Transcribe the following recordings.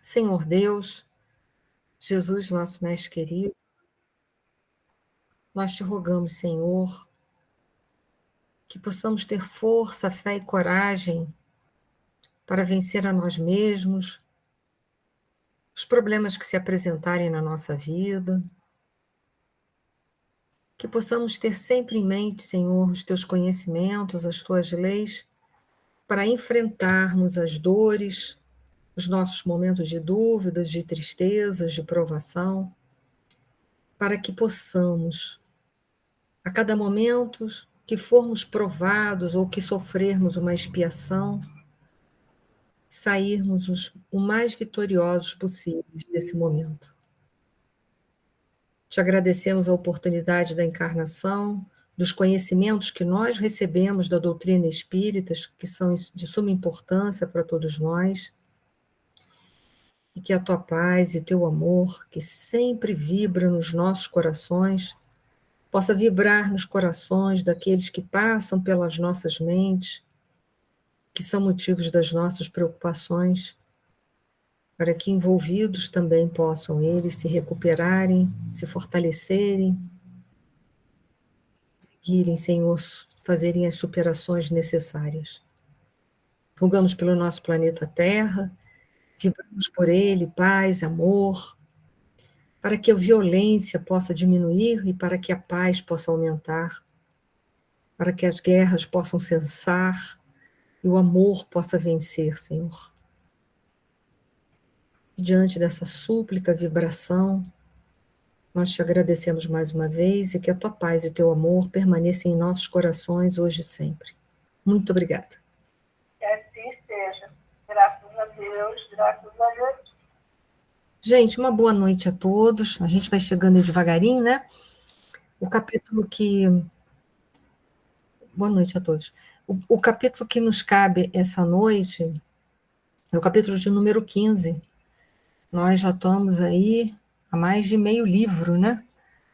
Senhor Deus, Jesus, nosso mestre querido, nós te rogamos, Senhor, que possamos ter força, fé e coragem para vencer a nós mesmos, os problemas que se apresentarem na nossa vida, que possamos ter sempre em mente, Senhor, os teus conhecimentos, as tuas leis, para enfrentarmos as dores, os nossos momentos de dúvidas, de tristezas, de provação, para que possamos, a cada momento que formos provados ou que sofrermos uma expiação, sairmos o mais vitoriosos possíveis desse momento. Te agradecemos a oportunidade da encarnação, dos conhecimentos que nós recebemos da doutrina espírita, que são de suma importância para todos nós, e que a tua paz e teu amor, que sempre vibra nos nossos corações, possa vibrar nos corações daqueles que passam pelas nossas mentes, que são motivos das nossas preocupações, para que envolvidos também possam eles se recuperarem, se fortalecerem, conseguirem, Senhor, fazerem as superações necessárias. Rogamos pelo nosso planeta Terra, vibramos por ele paz, amor, para que a violência possa diminuir e para que a paz possa aumentar, para que as guerras possam cessar e o amor possa vencer, Senhor. E diante dessa súplica, vibração, nós te agradecemos mais uma vez e que a tua paz e o teu amor permaneçam em nossos corações hoje e sempre. Muito obrigada. Que assim seja. Graças a Deus, graças a Deus. Gente, uma boa noite a todos. A gente vai chegando devagarinho, né? O capítulo que... Boa noite a todos. O capítulo que nos cabe essa noite é o capítulo de número 15. Nós já estamos aí a mais de meio livro, né?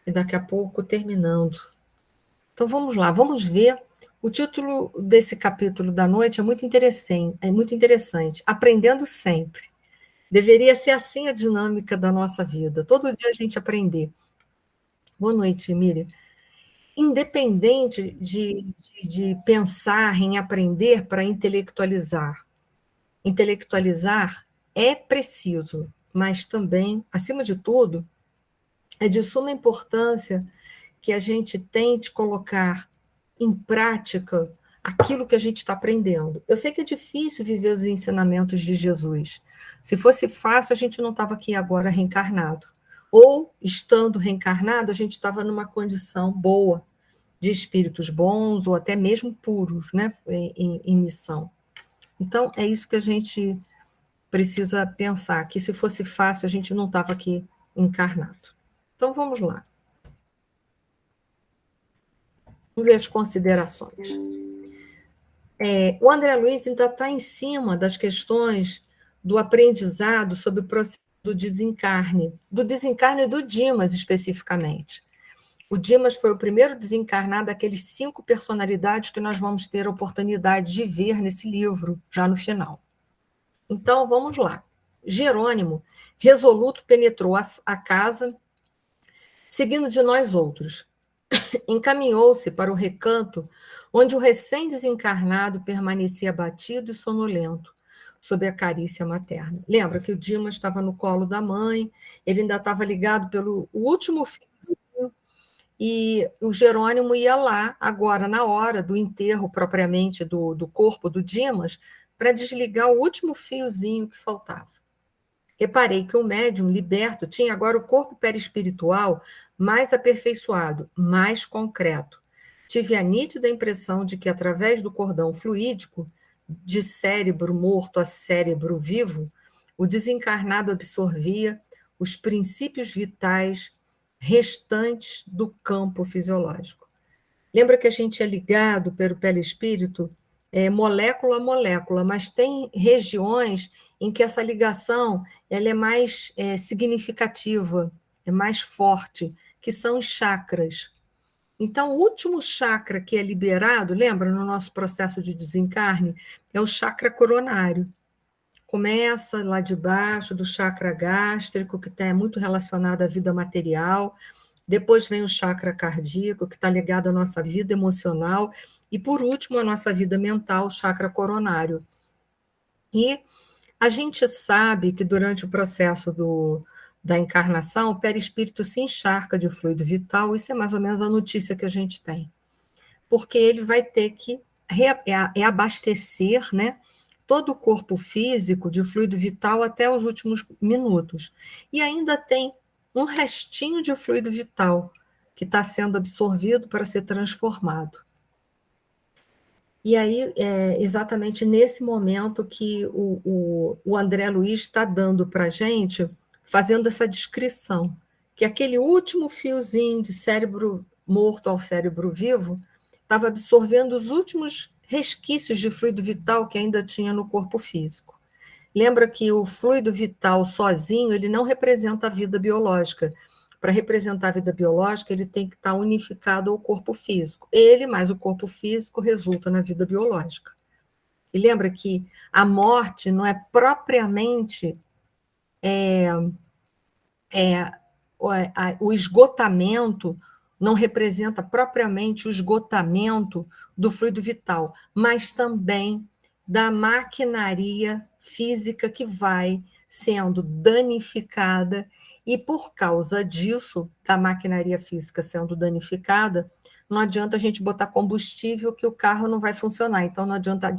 E daqui a pouco terminando. Então vamos lá, vamos ver. O título desse capítulo da noite é muito interessante. Aprendendo sempre. Deveria ser assim a dinâmica da nossa vida. Todo dia a gente aprender. Boa noite, Miriam. Independente de pensar em aprender para intelectualizar. Intelectualizar é preciso, mas também, acima de tudo, é de suma importância que a gente tente colocar em prática aquilo que a gente está aprendendo. Eu sei que é difícil viver os ensinamentos de Jesus. Se fosse fácil, a gente não estava aqui agora reencarnado. Ou, estando reencarnado, a gente estava numa condição boa, de espíritos bons, ou até mesmo puros, né, em missão. Então, é isso que a gente precisa pensar, que se fosse fácil, a gente não estava aqui encarnado. Então, vamos lá. Vamos ver as considerações. O André Luiz ainda está em cima das questões do aprendizado sobre o processo do desencarne do Dimas, especificamente. O Dimas foi o primeiro desencarnado daqueles 5 personalidades que nós vamos ter a oportunidade de ver nesse livro, já no final. Então, vamos lá. Jerônimo, resoluto, penetrou a casa, seguindo de nós outros. Encaminhou-se para o recanto, onde o recém-desencarnado permanecia abatido e sonolento, sob a carícia materna. Lembra que o Dimas estava no colo da mãe, ele ainda estava ligado pelo último fiozinho, e o Jerônimo ia lá, agora, na hora do enterro, propriamente, do corpo do Dimas, para desligar o último fiozinho que faltava. Reparei que o médium liberto tinha agora o corpo perispiritual mais aperfeiçoado, mais concreto. Tive a nítida impressão de que, através do cordão fluídico, de cérebro morto a cérebro vivo, o desencarnado absorvia os princípios vitais restantes do campo fisiológico. Lembra que a gente é ligado pelo perispírito molécula a molécula, mas tem regiões em que essa ligação ela é mais significativa, é mais forte, que são os chakras. Então, o último chakra que é liberado, lembra, no nosso processo de desencarne, é o chakra coronário. Começa lá de baixo, do chakra gástrico, que é muito relacionado à vida material. Depois vem o chakra cardíaco, que está ligado à nossa vida emocional. E, por último, a nossa vida mental, o chakra coronário. E a gente sabe que durante o processo da encarnação, o perispírito se encharca de fluido vital, isso é mais ou menos a notícia que a gente tem. Porque ele vai ter que abastecer, né, todo o corpo físico de fluido vital até os últimos minutos. E ainda tem um restinho de fluido vital que está sendo absorvido para ser transformado. E aí, é exatamente nesse momento que o André Luiz está dando para a gente, fazendo essa descrição, que aquele último fiozinho de cérebro morto ao cérebro vivo estava absorvendo os últimos resquícios de fluido vital que ainda tinha no corpo físico. Lembra que o fluido vital sozinho, ele não representa a vida biológica. Para representar a vida biológica, ele tem que estar unificado ao corpo físico. Ele mais o corpo físico resulta na vida biológica. E lembra que a morte não é propriamente o esgotamento, não representa propriamente o esgotamento do fluido vital, mas também da maquinaria física que vai sendo danificada, e por causa disso, da maquinaria física sendo danificada, não adianta a gente botar combustível que o carro não vai funcionar. Então, não adianta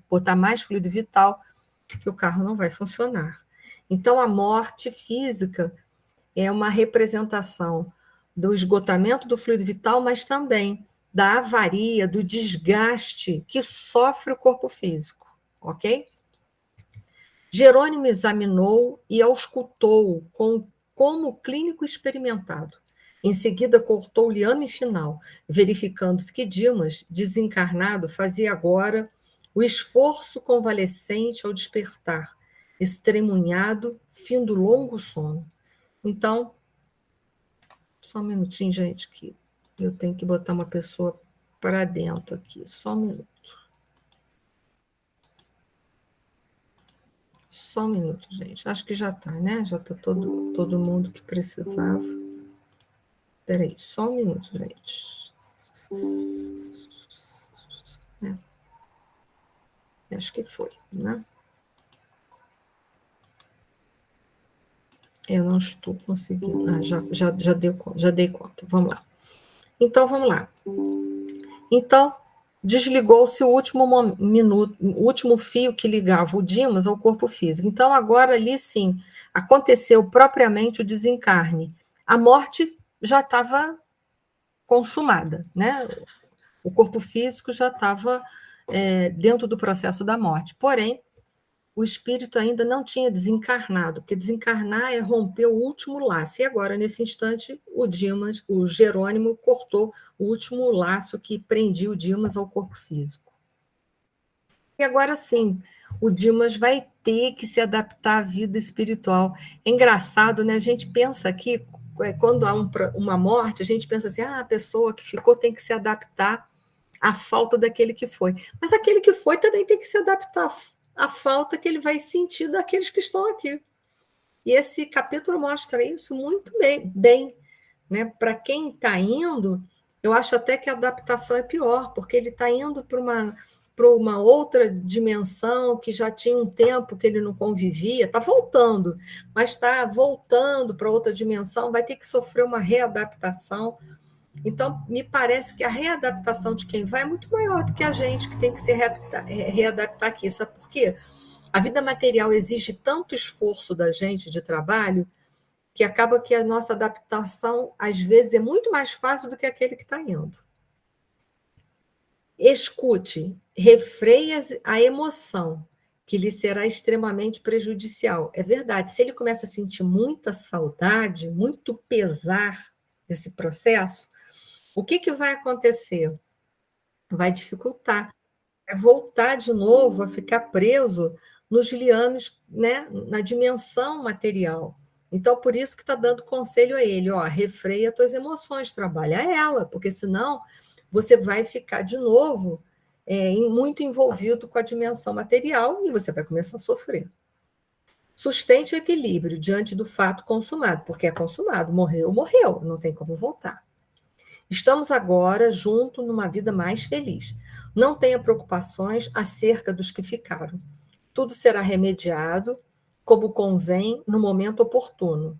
botar mais fluido vital que o carro não vai funcionar. Então, a morte física é uma representação do esgotamento do fluido vital, mas também da avaria, do desgaste que sofre o corpo físico, ok? Jerônimo examinou e auscultou como clínico experimentado. Em seguida, cortou o liame final, verificando-se que Dimas, desencarnado, fazia agora o esforço convalescente ao despertar, estremunhado, fim do longo sono. Então, só um minutinho, gente, que eu tenho que botar uma pessoa para dentro aqui. Só um minuto. Só um minuto, gente. Acho que já está, né? Já está todo mundo que precisava. Espera aí, só um minuto, gente. Acho que foi, né? Eu não estou conseguindo. Já dei conta. Vamos lá. Então, vamos lá. Então, desligou-se o último fio que ligava o Dimas ao corpo físico. Então, agora ali sim, aconteceu propriamente o desencarne. A morte já estava consumada, né? O corpo físico já estava dentro do processo da morte. Porém, o espírito ainda não tinha desencarnado, porque desencarnar é romper o último laço. E agora, nesse instante, o Jerônimo cortou o último laço que prendia o Dimas ao corpo físico. E agora sim, o Dimas vai ter que se adaptar à vida espiritual. É engraçado, né? A gente pensa aqui, quando há uma morte, a gente pensa assim, a pessoa que ficou tem que se adaptar à falta daquele que foi. Mas aquele que foi também tem que se adaptar a falta que ele vai sentir daqueles que estão aqui. E esse capítulo mostra isso muito bem, né? Para quem está indo, eu acho até que a adaptação é pior, porque ele está indo para uma outra dimensão que já tinha um tempo que ele não convivia, está voltando, mas está voltando para outra dimensão, vai ter que sofrer uma readaptação. Então, me parece que a readaptação de quem vai é muito maior do que a gente que tem que se readaptar aqui. Sabe por quê? A vida material exige tanto esforço da gente de trabalho que acaba que a nossa adaptação, às vezes, é muito mais fácil do que aquele que está indo. Escute, refreie a emoção, que lhe será extremamente prejudicial. É verdade, se ele começa a sentir muita saudade, muito pesar nesse processo, o que vai acontecer? Vai dificultar, vai voltar de novo a ficar preso nos liames, né, na dimensão material. Então, por isso que está dando conselho a ele, refreia as tuas emoções, trabalha ela, porque senão você vai ficar de novo muito envolvido com a dimensão material e você vai começar a sofrer. Sustente o equilíbrio diante do fato consumado, porque é consumado, morreu, morreu, não tem como voltar. Estamos agora juntos numa vida mais feliz. Não tenha preocupações acerca dos que ficaram. Tudo será remediado como convém no momento oportuno.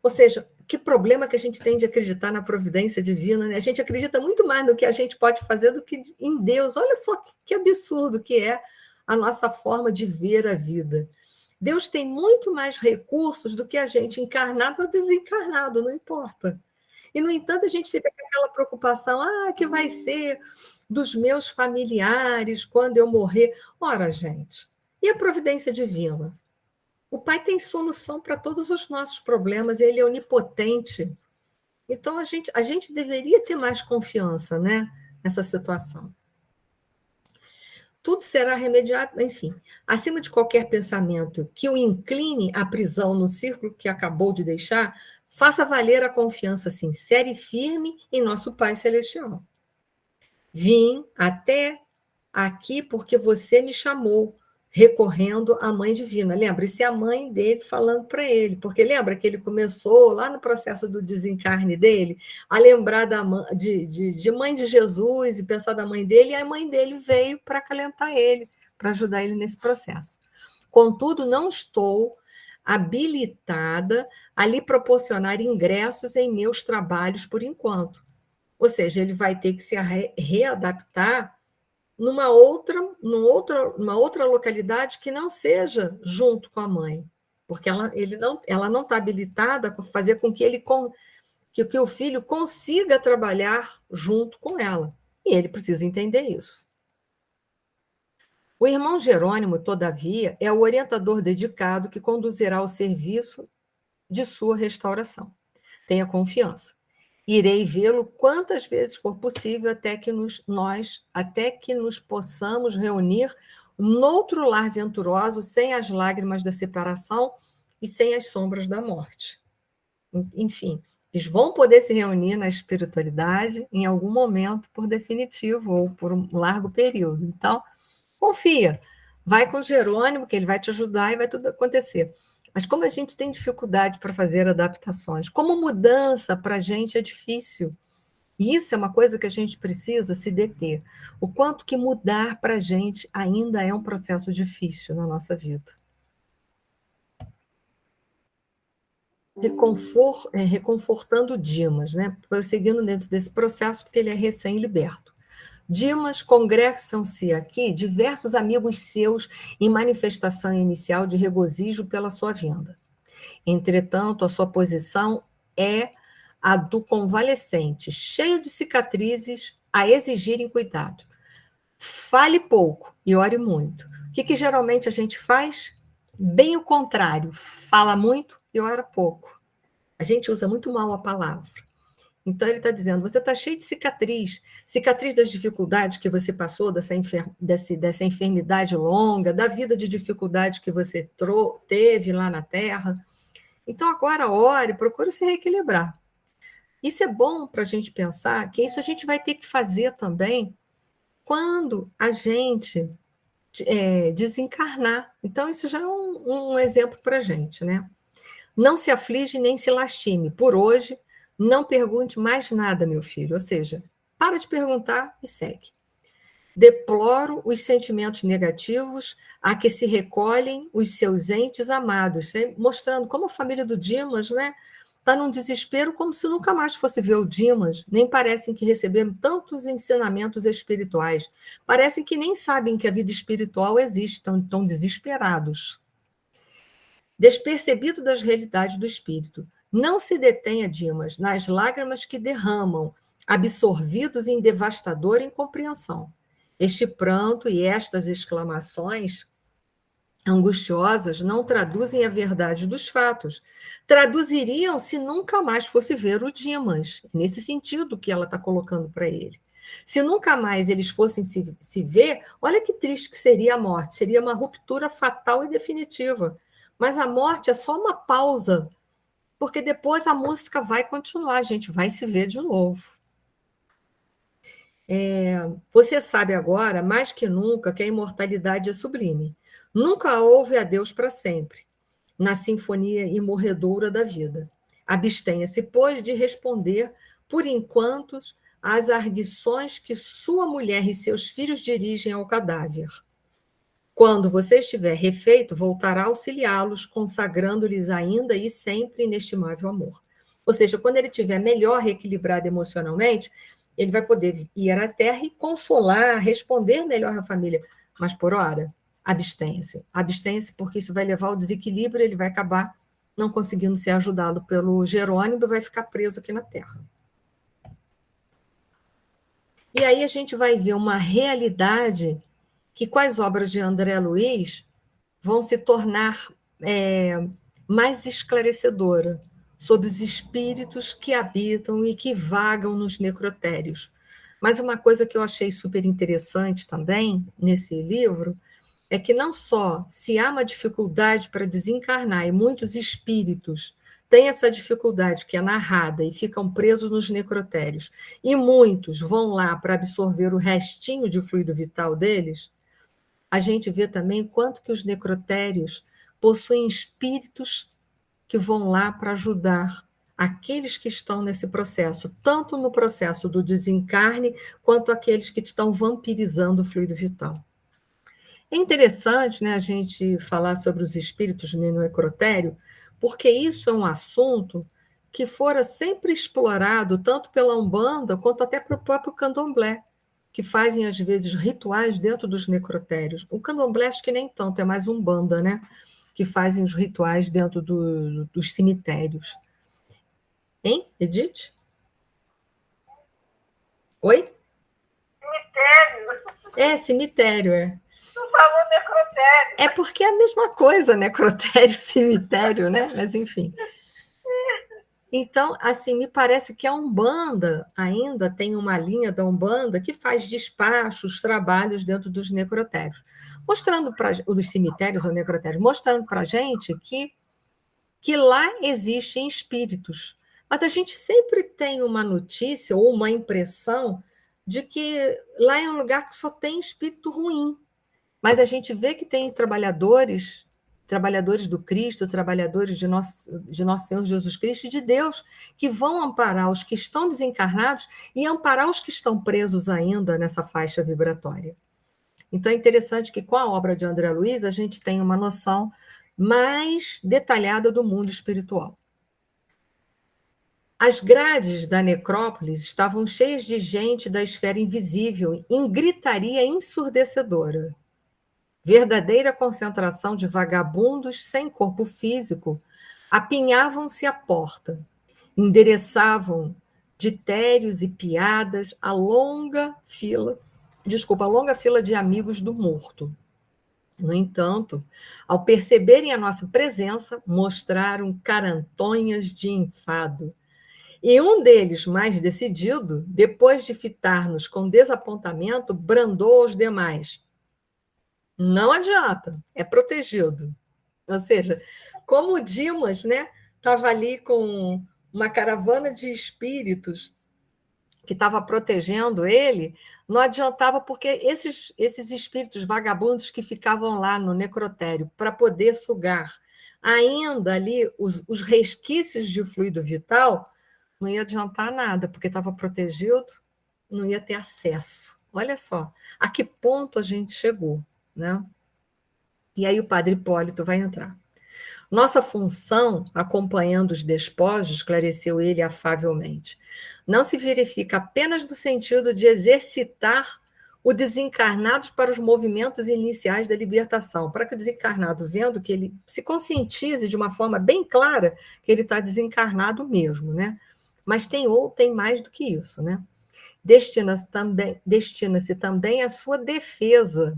Ou seja, que problema que a gente tem de acreditar na providência divina, né? A gente acredita muito mais no que a gente pode fazer do que em Deus. Olha só que absurdo que é a nossa forma de ver a vida. Deus tem muito mais recursos do que a gente, encarnado ou desencarnado, não importa. E, no entanto, a gente fica com aquela preocupação, que vai ser dos meus familiares quando eu morrer. Ora, gente, e a providência divina? O Pai tem solução para todos os nossos problemas, ele é onipotente. Então, a gente deveria ter mais confiança, né, nessa situação. Tudo será remediado, enfim. Acima de qualquer pensamento que o incline à prisão no círculo que acabou de deixar, faça valer a confiança sincera e firme em nosso Pai Celestial. Vim até aqui porque você me chamou, recorrendo à Mãe Divina. Lembra? Isso é a mãe dele falando para ele, porque lembra que ele começou lá no processo do desencarne dele, a lembrar de mãe de Jesus e pensar da mãe dele, e a mãe dele veio para acalentar ele, para ajudar ele nesse processo. Contudo, não estou habilitada a lhe proporcionar ingressos em meus trabalhos por enquanto. Ou seja, ele vai ter que se readaptar numa outra localidade que não seja junto com a mãe, porque ela não está habilitada a fazer com que o filho consiga trabalhar junto com ela. E ele precisa entender isso. O irmão Jerônimo, todavia, é o orientador dedicado que conduzirá o serviço de sua restauração. Tenha confiança. Irei vê-lo quantas vezes for possível até que nos possamos reunir noutro lar venturoso, sem as lágrimas da separação e sem as sombras da morte. Enfim, eles vão poder se reunir na espiritualidade em algum momento, por definitivo, ou por um largo período. Então, confia. Vai com Jerônimo, que ele vai te ajudar e vai tudo acontecer. Mas como a gente tem dificuldade para fazer adaptações, como mudança para a gente é difícil. E isso é uma coisa que a gente precisa se deter. O quanto que mudar para a gente ainda é um processo difícil na nossa vida. Reconfortando Dimas, né? Prosseguindo dentro desse processo, porque ele é recém-liberto. Dimas, congressam-se aqui diversos amigos seus em manifestação inicial de regozijo pela sua vinda. Entretanto, a sua posição é a do convalescente, cheio de cicatrizes, a exigirem cuidado. Fale pouco e ore muito. O que geralmente a gente faz? Bem o contrário, fala muito e ora pouco. A gente usa muito mal a palavra. Então, ele está dizendo, você está cheio de cicatriz das dificuldades que você passou, dessa enfermidade longa, da vida de dificuldade que você teve lá na Terra. Então, agora ore, procure se reequilibrar. Isso é bom para a gente pensar que isso a gente vai ter que fazer também quando a gente desencarnar. Então, isso já é um exemplo para a gente, né? Não se aflige nem se lastime. Por hoje, não pergunte mais nada, meu filho. Ou seja, para de perguntar e segue. Deploro os sentimentos negativos a que se recolhem os seus entes amados, mostrando como a família do Dimas, né, está num desespero como se nunca mais fosse ver o Dimas, nem parecem que receberam tantos ensinamentos espirituais, parecem que nem sabem que a vida espiritual existe, estão desesperados. Despercebido das realidades do espírito, não se detenha, Dimas, nas lágrimas que derramam, absorvidos em devastadora incompreensão. Este pranto e estas exclamações angustiosas não traduzem a verdade dos fatos. Traduziriam se nunca mais fosse ver o Dimas. É nesse sentido que ela está colocando para ele. Se nunca mais eles fossem se ver, olha que triste que seria a morte. Seria uma ruptura fatal e definitiva. Mas a morte é só uma pausa, porque depois a música vai continuar, a gente vai se ver de novo. Você sabe agora, mais que nunca, que a imortalidade é sublime. Nunca houve adeus para sempre. na sinfonia imorredoura da vida. Abstenha-se, pois, de responder, por enquanto, às arguições que sua mulher e seus filhos dirigem ao cadáver. Quando você estiver refeito, voltará a auxiliá-los, consagrando-lhes ainda e sempre inestimável amor. Ou seja, quando ele estiver melhor reequilibrado emocionalmente, ele vai poder ir à terra e consolar, responder melhor à família. Mas, por hora, abstenha-se. Abstenha-se, porque isso vai levar ao desequilíbrio, ele vai acabar não conseguindo ser ajudado pelo Jerônimo e vai ficar preso aqui na Terra. E aí a gente vai ver uma realidade que, com as obras de André Luiz, vão se tornar mais esclarecedora sobre os espíritos que habitam e que vagam nos necrotérios. Mas uma coisa que eu achei super interessante também nesse livro é que não só se há uma dificuldade para desencarnar, e muitos espíritos têm essa dificuldade que é narrada e ficam presos nos necrotérios, e muitos vão lá para absorver o restinho de fluido vital deles, a gente vê também quanto que os necrotérios possuem espíritos que vão lá para ajudar aqueles que estão nesse processo, tanto no processo do desencarne, quanto aqueles que estão vampirizando o fluido vital. É interessante, né, a gente falar sobre os espíritos no necrotério, porque isso é um assunto que fora sempre explorado tanto pela Umbanda quanto até pelo próprio Candomblé, que fazem às vezes rituais dentro dos necrotérios. O Candomblé acho que nem tanto, é mais Umbanda, né, que fazem os rituais dentro dos cemitérios. Hein, Edith? Oi? Cemitério. Cemitério, é. Não falou necrotério. É porque é a mesma coisa, necrotério, cemitério, né? Mas, enfim. Então, assim, me parece que a Umbanda ainda tem uma linha da Umbanda que faz despachos, trabalhos dentro dos necrotérios, mostrando para dos cemitérios ou necrotérios, mostrando para a gente que lá existem espíritos. Mas a gente sempre tem uma notícia ou uma impressão de que lá é um lugar que só tem espírito ruim. Mas a gente vê que tem trabalhadores do Cristo, trabalhadores de nosso Senhor Jesus Cristo e de Deus, que vão amparar os que estão desencarnados e amparar os que estão presos ainda nessa faixa vibratória. Então é interessante que com a obra de André Luiz a gente tem uma noção mais detalhada do mundo espiritual. As grades da necrópole estavam cheias de gente da esfera invisível, em gritaria ensurdecedora. Verdadeira concentração de vagabundos sem corpo físico apinhavam-se à porta, endereçavam ditérios e piadas a longa fila de amigos do morto. No entanto, ao perceberem a nossa presença, mostraram carantonhas de enfado. E um deles, mais decidido, depois de fitar-nos com desapontamento, brandou aos demais: não adianta, é protegido. Ou seja, como o Dimas, né, estava ali com uma caravana de espíritos que estava protegendo ele, não adiantava, porque esses espíritos vagabundos que ficavam lá no necrotério para poder sugar ainda ali os resquícios de fluido vital, não ia adiantar nada, porque estava protegido, não ia ter acesso. Olha só a que ponto a gente chegou, né? E aí o padre Hipólito vai entrar. Nossa função, acompanhando os despojos, esclareceu ele afavelmente, não se verifica apenas no sentido de exercitar o desencarnado para os movimentos iniciais da libertação, para que o desencarnado, vendo que ele se conscientize de uma forma bem clara que ele está desencarnado mesmo, né? Mas tem mais do que isso, né? Destina-se também à sua defesa.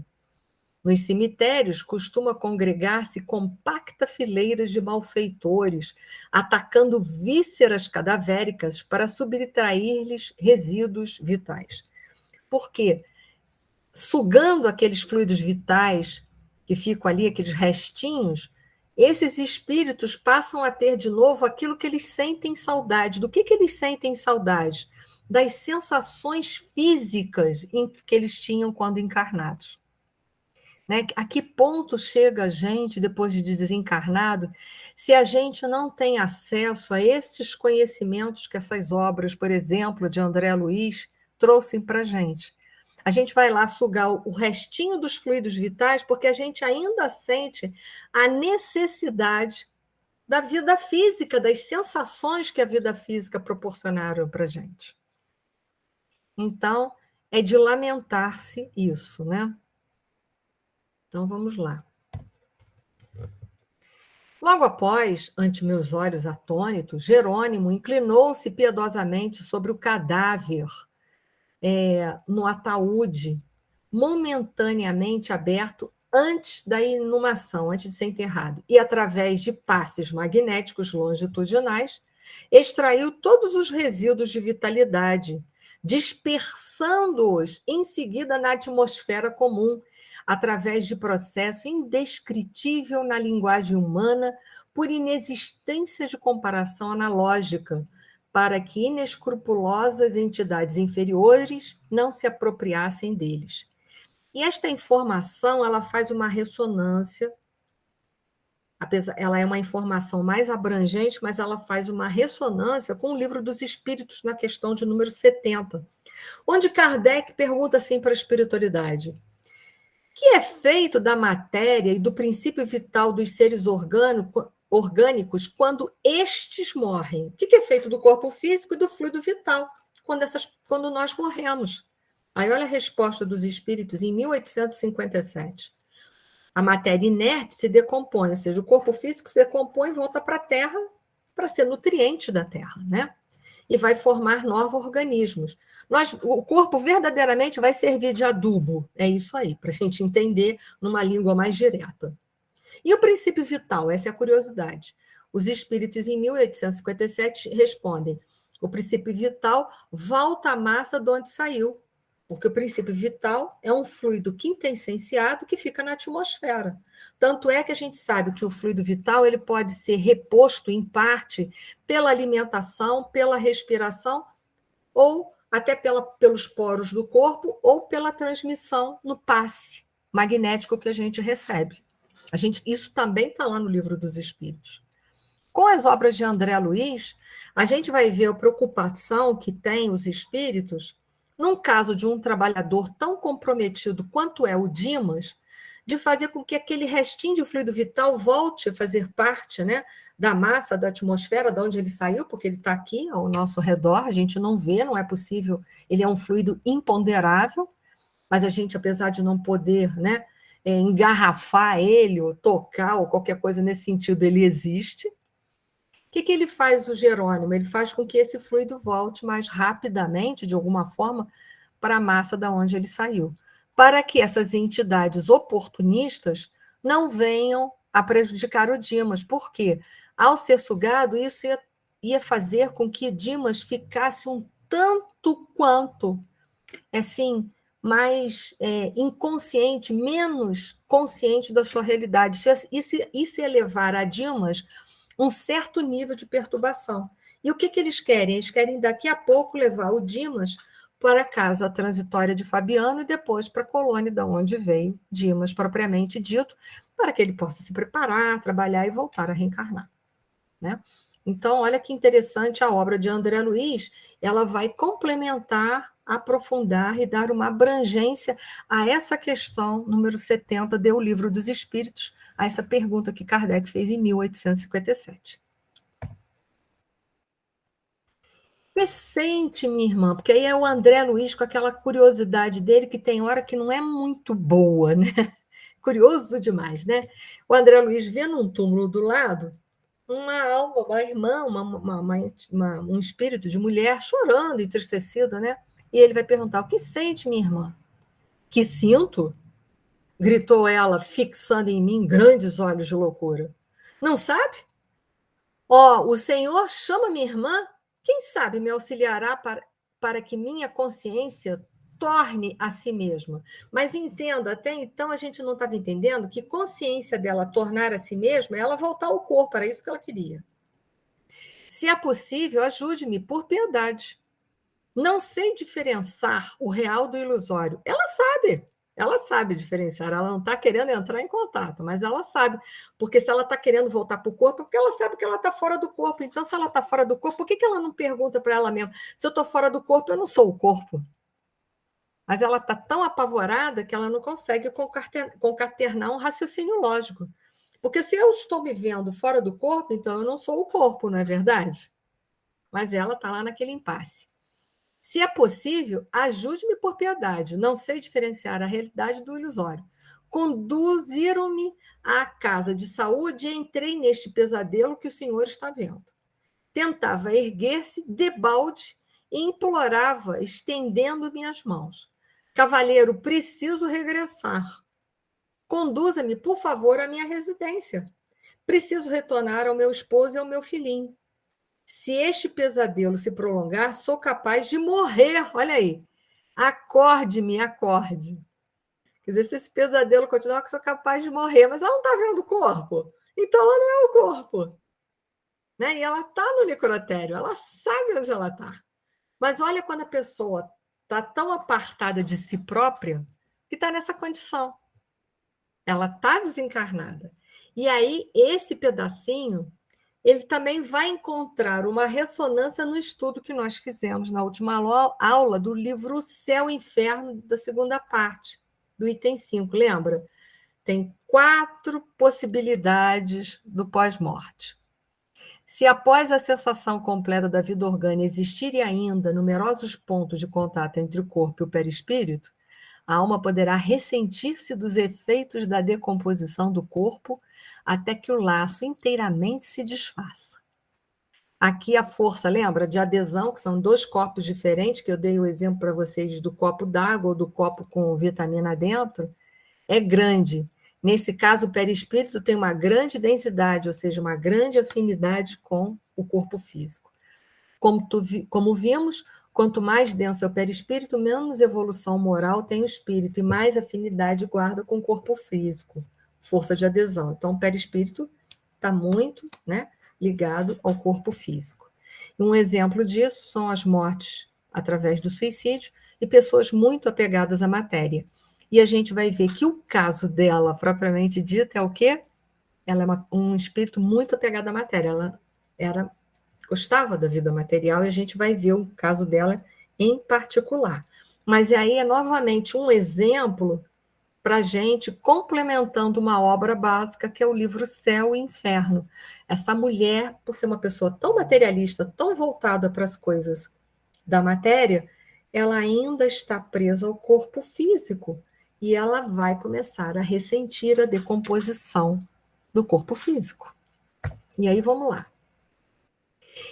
Nos cemitérios costuma congregar-se compacta fileira de malfeitores, atacando vísceras cadavéricas para subtrair-lhes resíduos vitais. Por quê? Sugando aqueles fluidos vitais que ficam ali, aqueles restinhos, esses espíritos passam a ter de novo aquilo que eles sentem saudade. Do que eles sentem saudade? Das sensações físicas que eles tinham quando encarnados. né? A que ponto chega a gente, depois de desencarnado, se a gente não tem acesso a esses conhecimentos que essas obras, por exemplo, de André Luiz, trouxem para a gente? A gente vai lá sugar o restinho dos fluidos vitais porque a gente ainda sente a necessidade da vida física, das sensações que a vida física proporcionaram para a gente. Então, é de lamentar-se isso, né? Então, vamos lá. Logo após, ante meus olhos atônitos, Jerônimo inclinou-se piedosamente sobre o cadáver, no ataúde, momentaneamente aberto antes da inumação, antes de ser enterrado, e através de passes magnéticos longitudinais, extraiu todos os resíduos de vitalidade, dispersando-os em seguida na atmosfera comum, através de processo indescritível na linguagem humana, por inexistência de comparação analógica, para que inescrupulosas entidades inferiores não se apropriassem deles. E esta informação, ela faz uma ressonância, ela é uma informação mais abrangente, mas ela faz uma ressonância com o Livro dos Espíritos, na questão de número 70, onde Kardec pergunta assim para a espiritualidade: que é feito da matéria e do princípio vital dos seres orgânicos quando estes morrem? O que é feito do corpo físico e do fluido vital quando nós morremos? Aí olha a resposta dos espíritos em 1857. A matéria inerte se decompõe, ou seja, o corpo físico se decompõe e volta para a Terra para ser nutriente da Terra, né? E vai formar novos organismos. O corpo verdadeiramente vai servir de adubo, é isso aí, para a gente entender numa língua mais direta. E o princípio vital, essa é a curiosidade. Os espíritos, em 1857, respondem: o princípio vital volta à massa de onde saiu, porque o princípio vital é um fluido quintessenciado que fica na atmosfera. Tanto é que a gente sabe que o fluido vital ele pode ser reposto, em parte, pela alimentação, pela respiração, ou até pelos poros do corpo, ou pela transmissão no passe magnético que a gente recebe. Isso também está lá no Livro dos Espíritos. Com as obras de André Luiz, a gente vai ver a preocupação que tem os espíritos, num caso de um trabalhador tão comprometido quanto é o Dimas, de fazer com que aquele restinho de fluido vital volte a fazer parte, né, da massa, da atmosfera, de onde ele saiu, porque ele está aqui ao nosso redor, a gente não vê, não é possível, ele é um fluido imponderável, mas a gente, apesar de não poder, né, engarrafar ele, ou tocar, ou qualquer coisa nesse sentido, ele existe. O que ele faz, o Jerônimo? Ele faz com que esse fluido volte mais rapidamente, de alguma forma, para a massa da onde ele saiu, para que essas entidades oportunistas não venham a prejudicar o Dimas. Por quê? Ao ser sugado, isso ia fazer com que Dimas ficasse um tanto quanto, assim, mais inconsciente, menos consciente da sua realidade. Isso ia levar a Dimas um certo nível de perturbação. E o que eles querem? Eles querem, daqui a pouco, levar o Dimas para a casa transitória de Fabiano e depois para a colônia de onde veio Dimas, propriamente dito, para que ele possa se preparar, trabalhar e voltar a reencarnar, né? Então, olha que interessante, a obra de André Luiz, ela vai complementar, aprofundar e dar uma abrangência a essa questão, número 70, do Livro dos Espíritos, a essa pergunta que Kardec fez em 1857. Recente, minha irmã, porque aí é o André Luiz com aquela curiosidade dele, que tem hora que não é muito boa, né? Curioso demais, né? O André Luiz vê num túmulo do lado uma alma, uma irmã, um espírito de mulher chorando, entristecida, né? E ele vai perguntar: o que sente, minha irmã? Que sinto? Gritou ela, fixando em mim grandes olhos de loucura. Não sabe? O Senhor chama minha irmã? Quem sabe me auxiliará para que minha consciência torne a si mesma. Mas entenda, até então a gente não estava entendendo que consciência dela tornar a si mesma é ela voltar ao corpo, era isso que ela queria. Se é possível, ajude-me, por piedade. Não sei diferenciar o real do ilusório. Ela sabe. Ela sabe diferenciar, ela não está querendo entrar em contato, mas ela sabe, porque se ela está querendo voltar para o corpo, é porque ela sabe que ela está fora do corpo. Então, se ela está fora do corpo, por que ela não pergunta para ela mesma? Se eu estou fora do corpo, eu não sou o corpo. Mas ela está tão apavorada que ela não consegue concatenar um raciocínio lógico. Porque se eu estou me vendo fora do corpo, então eu não sou o corpo, não é verdade? Mas ela está lá naquele impasse. Se é possível, ajude-me por piedade. Não sei diferenciar a realidade do ilusório. Conduziram-me à casa de saúde e entrei neste pesadelo que o senhor está vendo. Tentava erguer-se debalde e implorava, estendendo minhas mãos. Cavalheiro, preciso regressar. Conduza-me, por favor, à minha residência. Preciso retornar ao meu esposo e ao meu filhinho. Se este pesadelo se prolongar, sou capaz de morrer. Olha aí. Acorde-me, acorde. Quer dizer, se esse pesadelo continuar, eu sou capaz de morrer. Mas ela não está vendo o corpo. Então ela não é o corpo. Né? E ela está no necrotério, ela sabe onde ela está. Mas olha quando a pessoa está tão apartada de si própria que está nessa condição. Ela está desencarnada. E aí, esse pedacinho, ele também vai encontrar uma ressonância no estudo que nós fizemos na última aula do livro Céu e Inferno, da segunda parte, do item 5, lembra? Tem 4 possibilidades do pós-morte. Se após a cessação completa da vida orgânica existirem ainda numerosos pontos de contato entre o corpo e o perispírito, a alma poderá ressentir-se dos efeitos da decomposição do corpo até que o laço inteiramente se desfaça. Aqui a força, lembra, de adesão, que são 2 copos diferentes, que eu dei o exemplo para vocês do copo d'água ou do copo com vitamina dentro, é grande. Nesse caso, o perispírito tem uma grande densidade, ou seja, uma grande afinidade com o corpo físico. Como vimos, quanto mais denso é o perispírito, menos evolução moral tem o espírito e mais afinidade guarda com o corpo físico, força de adesão. Então, o perispírito está muito, né, ligado ao corpo físico. Um exemplo disso são as mortes através do suicídio e pessoas muito apegadas à matéria. E a gente vai ver que o caso dela, propriamente dito, é o quê? Ela é um espírito muito apegado à matéria. Ela gostava da vida material e a gente vai ver o caso dela em particular. Mas aí é novamente um exemplo para a gente complementando uma obra básica que é o livro Céu e Inferno. Essa mulher, por ser uma pessoa tão materialista, tão voltada para as coisas da matéria, ela ainda está presa ao corpo físico e ela vai começar a ressentir a decomposição do corpo físico. E aí vamos lá.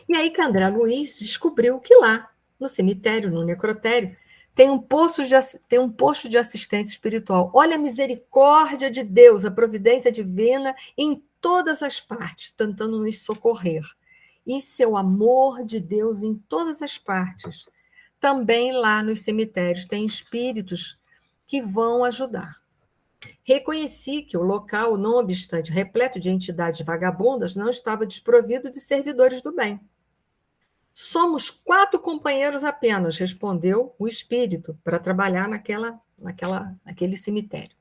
E aí que André Luiz descobriu que lá, no cemitério, no necrotério, tem um posto de assistência espiritual. Olha a misericórdia de Deus, a providência divina em todas as partes, tentando nos socorrer. E seu amor de Deus em todas as partes. Também lá nos cemitérios tem espíritos que vão ajudar. Reconheci que o local, não obstante repleto de entidades vagabundas, não estava desprovido de servidores do bem. Somos 4 companheiros apenas, respondeu o espírito, para trabalhar naquele cemitério.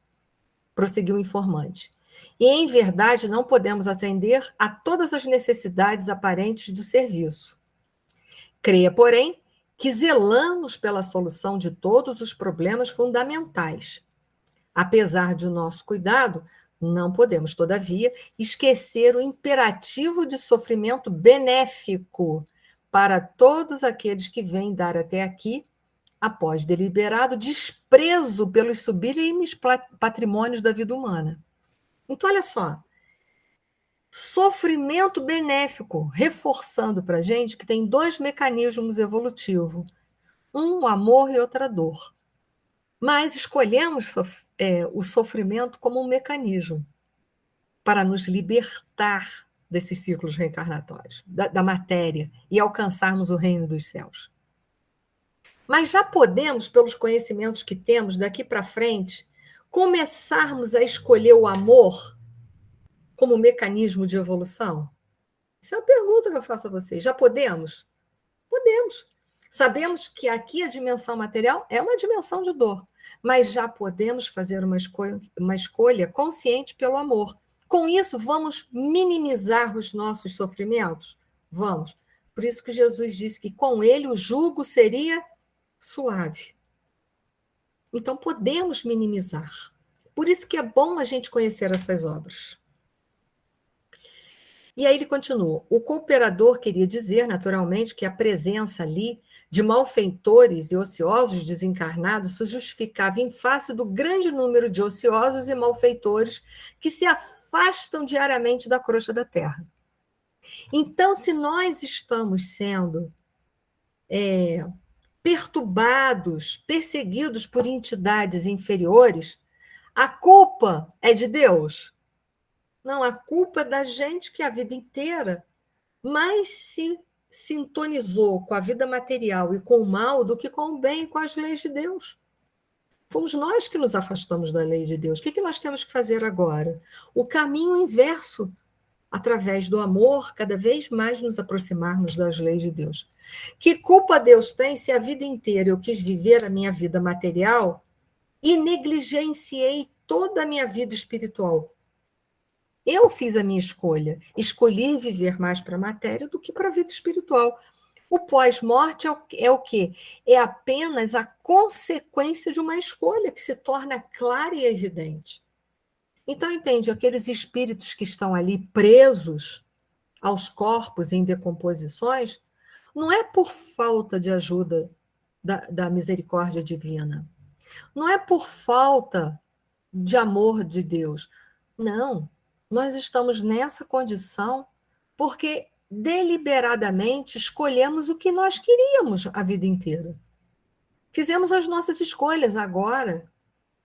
Prosseguiu o informante. E, em verdade, não podemos atender a todas as necessidades aparentes do serviço. Creia, porém, que zelamos pela solução de todos os problemas fundamentais. Apesar de nosso cuidado, não podemos, todavia, esquecer o imperativo de sofrimento benéfico para todos aqueles que vêm dar até aqui, após deliberado desprezo pelos sublimes patrimônios da vida humana. Então, olha só, sofrimento benéfico, reforçando para a gente que tem 2 mecanismos evolutivos, um o amor e outra a dor. Mas escolhemos o sofrimento como um mecanismo para nos libertar desses ciclos reencarnatórios, da matéria, e alcançarmos o reino dos céus. Mas já podemos, pelos conhecimentos que temos daqui para frente, começarmos a escolher o amor como mecanismo de evolução? Isso é uma pergunta que eu faço a vocês. Já podemos? Podemos. Sabemos que aqui a dimensão material é uma dimensão de dor, mas já podemos fazer uma escolha consciente pelo amor. Com isso, vamos minimizar os nossos sofrimentos? Vamos. Por isso que Jesus disse que com ele o jugo seria suave. Então, podemos minimizar. Por isso que é bom a gente conhecer essas obras. E aí ele continua. O cooperador queria dizer, naturalmente, que a presença ali de malfeitores e ociosos desencarnados se justificava em face do grande número de ociosos e malfeitores que se afastam diariamente da crosta da terra. Então, se nós estamos sendo perturbados, perseguidos por entidades inferiores, a culpa é de Deus? Não, a culpa é da gente que a vida inteira mais se sintonizou com a vida material e com o mal do que com o bem e com as leis de Deus. Fomos nós que nos afastamos da lei de Deus. O que nós temos que fazer agora? O caminho inverso, através do amor, cada vez mais nos aproximarmos das leis de Deus. Que culpa Deus tem se a vida inteira eu quis viver a minha vida material e negligenciei toda a minha vida espiritual? Eu fiz a minha escolha. Escolhi viver mais para a matéria do que para a vida espiritual. O pós-morte é o quê? É apenas a consequência de uma escolha que se torna clara e evidente. Então, entende, aqueles espíritos que estão ali presos aos corpos em decomposições, não é por falta de ajuda da misericórdia divina. Não é por falta de amor de Deus. Não. Nós estamos nessa condição porque deliberadamente escolhemos o que nós queríamos a vida inteira. Fizemos as nossas escolhas. Agora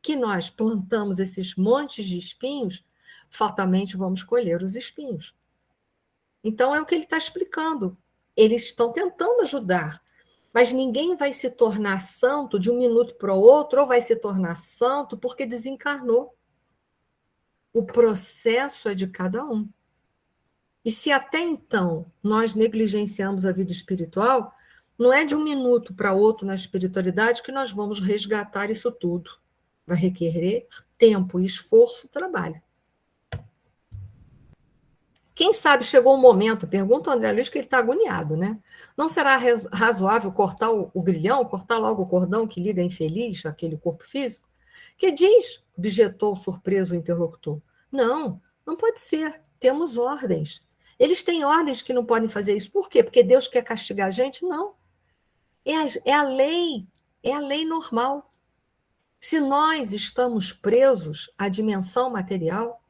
que nós plantamos esses montes de espinhos, fatalmente vamos colher os espinhos. Então, é o que ele está explicando. Eles estão tentando ajudar, mas ninguém vai se tornar santo de um minuto para o outro, ou vai se tornar santo porque desencarnou. O processo é de cada um. E se até então nós negligenciamos a vida espiritual, não é de um minuto para outro na espiritualidade que nós vamos resgatar isso tudo. Vai requerer tempo, esforço, trabalho. Quem sabe chegou um momento, pergunta o André Luiz, que ele está agoniado, né? Não será razoável cortar o grilhão, cortar logo o cordão que liga a infeliz, aquele corpo físico? Que diz, objetou surpreso o interlocutor. Não, não pode ser. Temos ordens. Eles têm ordens que não podem fazer isso. Por quê? Porque Deus quer castigar a gente? Não. É a lei, é a lei normal. Se nós estamos presos à dimensão material,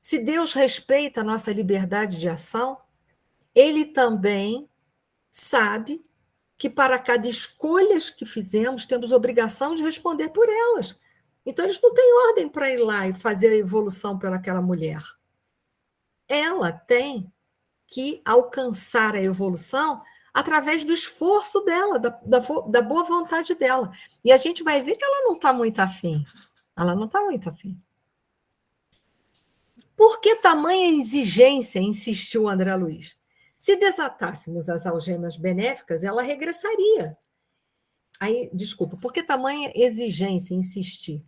se Deus respeita a nossa liberdade de ação, Ele também sabe que para cada escolha que fizemos, temos obrigação de responder por elas. Então, eles não têm ordem para ir lá e fazer a evolução pelaquela mulher. Ela tem que alcançar a evolução através do esforço dela, da boa vontade dela. E a gente vai ver que ela não está muito afim. Ela não está muito afim. Por que tamanha exigência, insistiu André Luiz? Se desatássemos as algemas benéficas, ela regressaria. Aí, desculpa, por que tamanha exigência, insistir?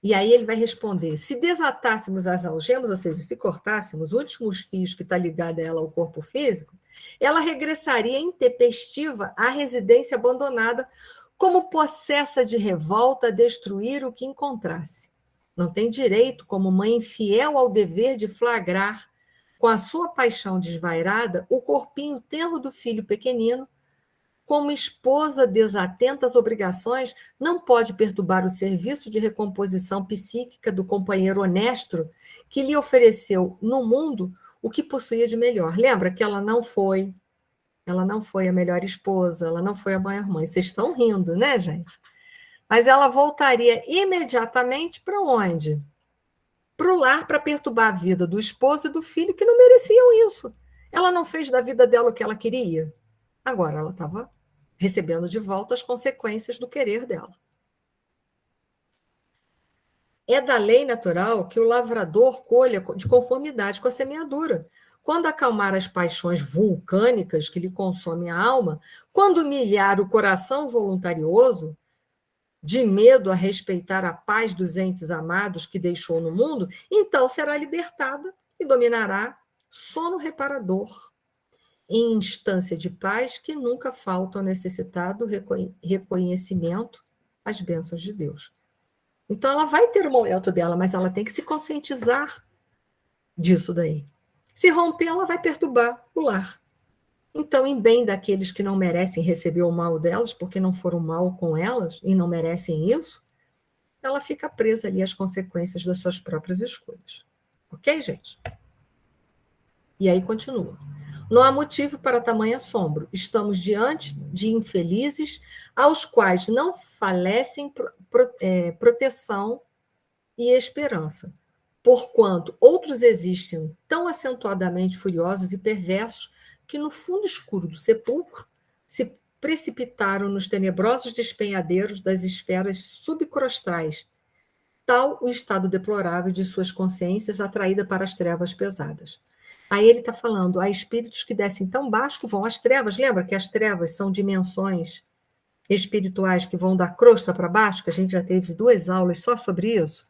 E aí ele vai responder, se desatássemos as algemas, ou seja, se cortássemos os últimos fios que está ligado a ela ao corpo físico, ela regressaria intempestiva à residência abandonada, como possessa de revolta a destruir o que encontrasse. Não tem direito, como mãe infiel ao dever de flagrar, com a sua paixão desvairada, o corpinho tenro do filho pequenino, como esposa desatenta às obrigações, não pode perturbar o serviço de recomposição psíquica do companheiro honesto que lhe ofereceu no mundo o que possuía de melhor. Lembra que ela não foi a melhor esposa, ela não foi a maior mãe. Vocês estão rindo, né, gente? Mas ela voltaria imediatamente para onde? Para o lar, para perturbar a vida do esposo e do filho que não mereciam isso. Ela não fez da vida dela o que ela queria. Agora ela estava recebendo de volta as consequências do querer dela. É da lei natural que o lavrador colha de conformidade com a semeadura. Quando acalmar as paixões vulcânicas que lhe consomem a alma, quando humilhar o coração voluntarioso, de medo a respeitar a paz dos entes amados que deixou no mundo, então será libertada e dominará sono reparador, em instância de paz que nunca falta ao necessitado reconhecimento às bênçãos de Deus. Então, ela vai ter o momento dela, mas ela tem que se conscientizar disso daí. Se romper, ela vai perturbar o lar. Então, em bem daqueles que não merecem receber o mal delas, porque não foram mal com elas e não merecem isso, ela fica presa ali às consequências das suas próprias escolhas. Ok, gente? E aí continua. Não há motivo para tamanho assombro. Estamos diante de infelizes aos quais não falecem proteção e esperança, porquanto outros existem tão acentuadamente furiosos e perversos que no fundo escuro do sepulcro se precipitaram nos tenebrosos despenhadeiros das esferas subcrostais, tal o estado deplorável de suas consciências atraída para as trevas pesadas. Aí ele está falando, há espíritos que descem tão baixo que vão às trevas. Lembra que as trevas são dimensões espirituais que vão da crosta para baixo, que a gente já teve 2 aulas só sobre isso?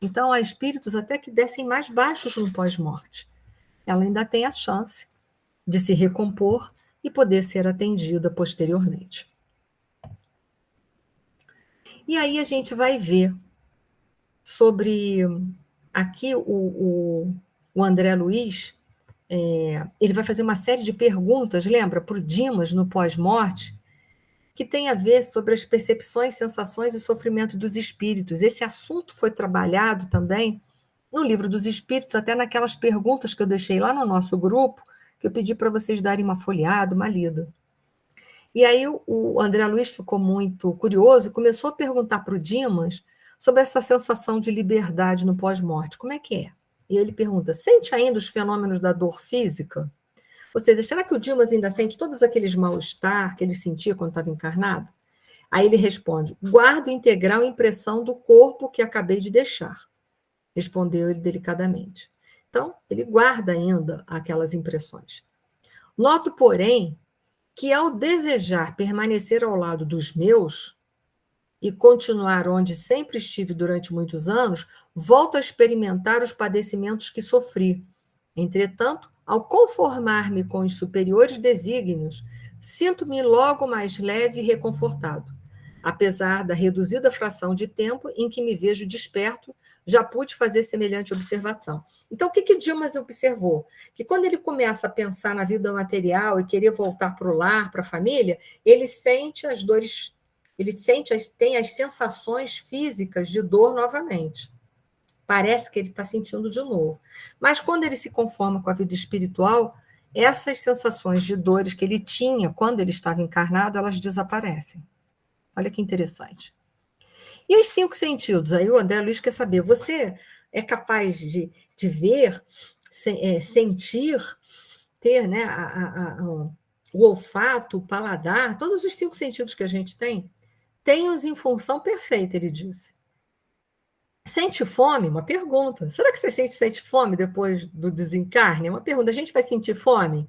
Então, há espíritos até que descem mais baixos no pós-morte. Ela ainda tem a chance de se recompor e poder ser atendida posteriormente. E aí a gente vai ver sobre... Aqui o André Luiz, ele vai fazer uma série de perguntas, lembra, para o Dimas no pós-morte, que tem a ver sobre as percepções, sensações e sofrimento dos espíritos. Esse assunto foi trabalhado também no Livro dos Espíritos, até naquelas perguntas que eu deixei lá no nosso grupo, que eu pedi para vocês darem uma folheada, uma lida. E aí o André Luiz ficou muito curioso e começou a perguntar para o Dimas sobre essa sensação de liberdade no pós-morte. Como é que é? E ele pergunta, sente ainda os fenômenos da dor física? Ou seja, será que o Dimas ainda sente todos aqueles mal-estar que ele sentia quando estava encarnado? Aí ele responde, guardo integral impressão do corpo que acabei de deixar. Respondeu ele delicadamente. Então, ele guarda ainda aquelas impressões. Noto, porém, que ao desejar permanecer ao lado dos meus e continuar onde sempre estive durante muitos anos, volto a experimentar os padecimentos que sofri. Entretanto, ao conformar-me com os superiores desígnios, sinto-me logo mais leve e reconfortado. Apesar da reduzida fração de tempo em que me vejo desperto, já pude fazer semelhante observação. Então, o que Dimas observou? Que quando ele começa a pensar na vida material e querer voltar para o lar, para a família, ele sente as dores, tem as sensações físicas de dor novamente. Parece que ele está sentindo de novo. Mas quando ele se conforma com a vida espiritual, essas sensações de dores que ele tinha quando ele estava encarnado, elas desaparecem. Olha que interessante. E os 5 sentidos? Aí o André Luiz quer saber, você é capaz de ver, sentir, ter, né, o olfato, o paladar, todos os 5 sentidos que a gente tem-os em função perfeita, ele disse. Sente fome? Uma pergunta. Será que você sente fome depois do desencarne? É uma pergunta. A gente vai sentir fome?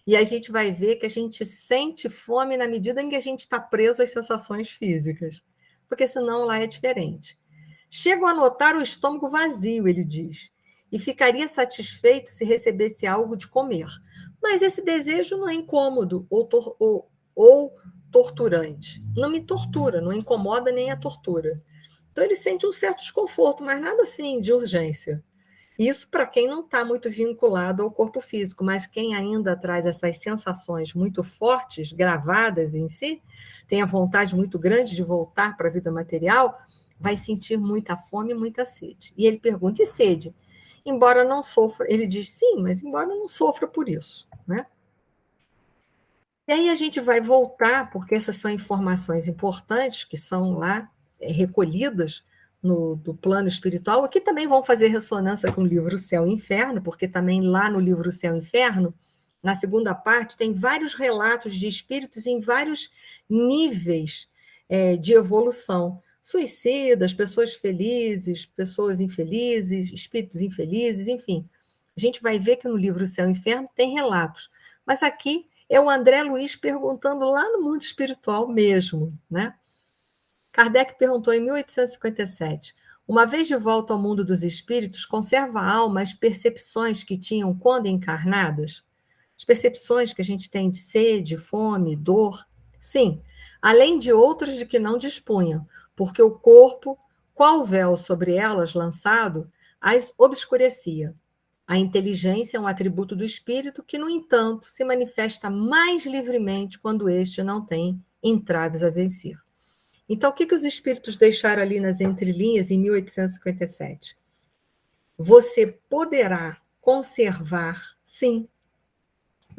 E a gente vai ver que a gente sente fome na medida em que a gente está preso às sensações físicas, porque senão lá é diferente. Chego a notar o estômago vazio, ele diz, e ficaria satisfeito se recebesse algo de comer. Mas esse desejo não é incômodo ou torturante. Não me tortura, não incomoda nem a tortura. Então ele sente um certo desconforto, mas nada assim de urgência. Isso para quem não está muito vinculado ao corpo físico, mas quem ainda traz essas sensações muito fortes, gravadas em si, tem a vontade muito grande de voltar para a vida material, vai sentir muita fome e muita sede. E ele pergunta, e sede? Embora não sofra, ele diz, sim, mas embora não sofra por isso, né? E aí a gente vai voltar, porque essas são informações importantes que são lá recolhidas do plano espiritual, que também vão fazer ressonância com o livro Céu e Inferno, porque também lá no livro Céu e Inferno, na segunda parte, tem vários relatos de espíritos em vários níveis de evolução. Suicidas, pessoas felizes, pessoas infelizes, espíritos infelizes, enfim. A gente vai ver que no livro Céu e Inferno tem relatos. Mas aqui é o André Luiz perguntando lá no mundo espiritual mesmo, né? Kardec perguntou em 1857, uma vez de volta ao mundo dos espíritos, conserva a alma as percepções que tinham quando encarnadas? As percepções que a gente tem de sede, fome, dor? Sim, além de outras de que não dispunham, porque o corpo, qual véu sobre elas lançado, as obscurecia. A inteligência é um atributo do espírito que, no entanto, se manifesta mais livremente quando este não tem entraves a vencer. Então, o que os espíritos deixaram ali nas entrelinhas em 1857? Você poderá conservar, sim,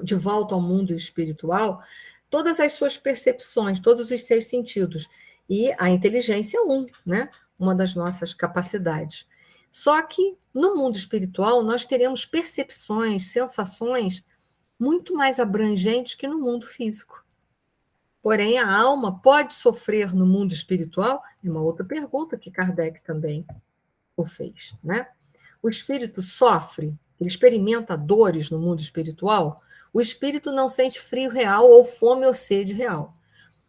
de volta ao mundo espiritual, todas as suas percepções, todos os seus sentidos. E a inteligência é né? Uma das nossas capacidades. Só que no mundo espiritual nós teremos percepções, sensações muito mais abrangentes que no mundo físico. Porém, a alma pode sofrer no mundo espiritual? É uma outra pergunta que Kardec também o fez, né? O espírito sofre, ele experimenta dores no mundo espiritual? O espírito não sente frio real ou fome ou sede real,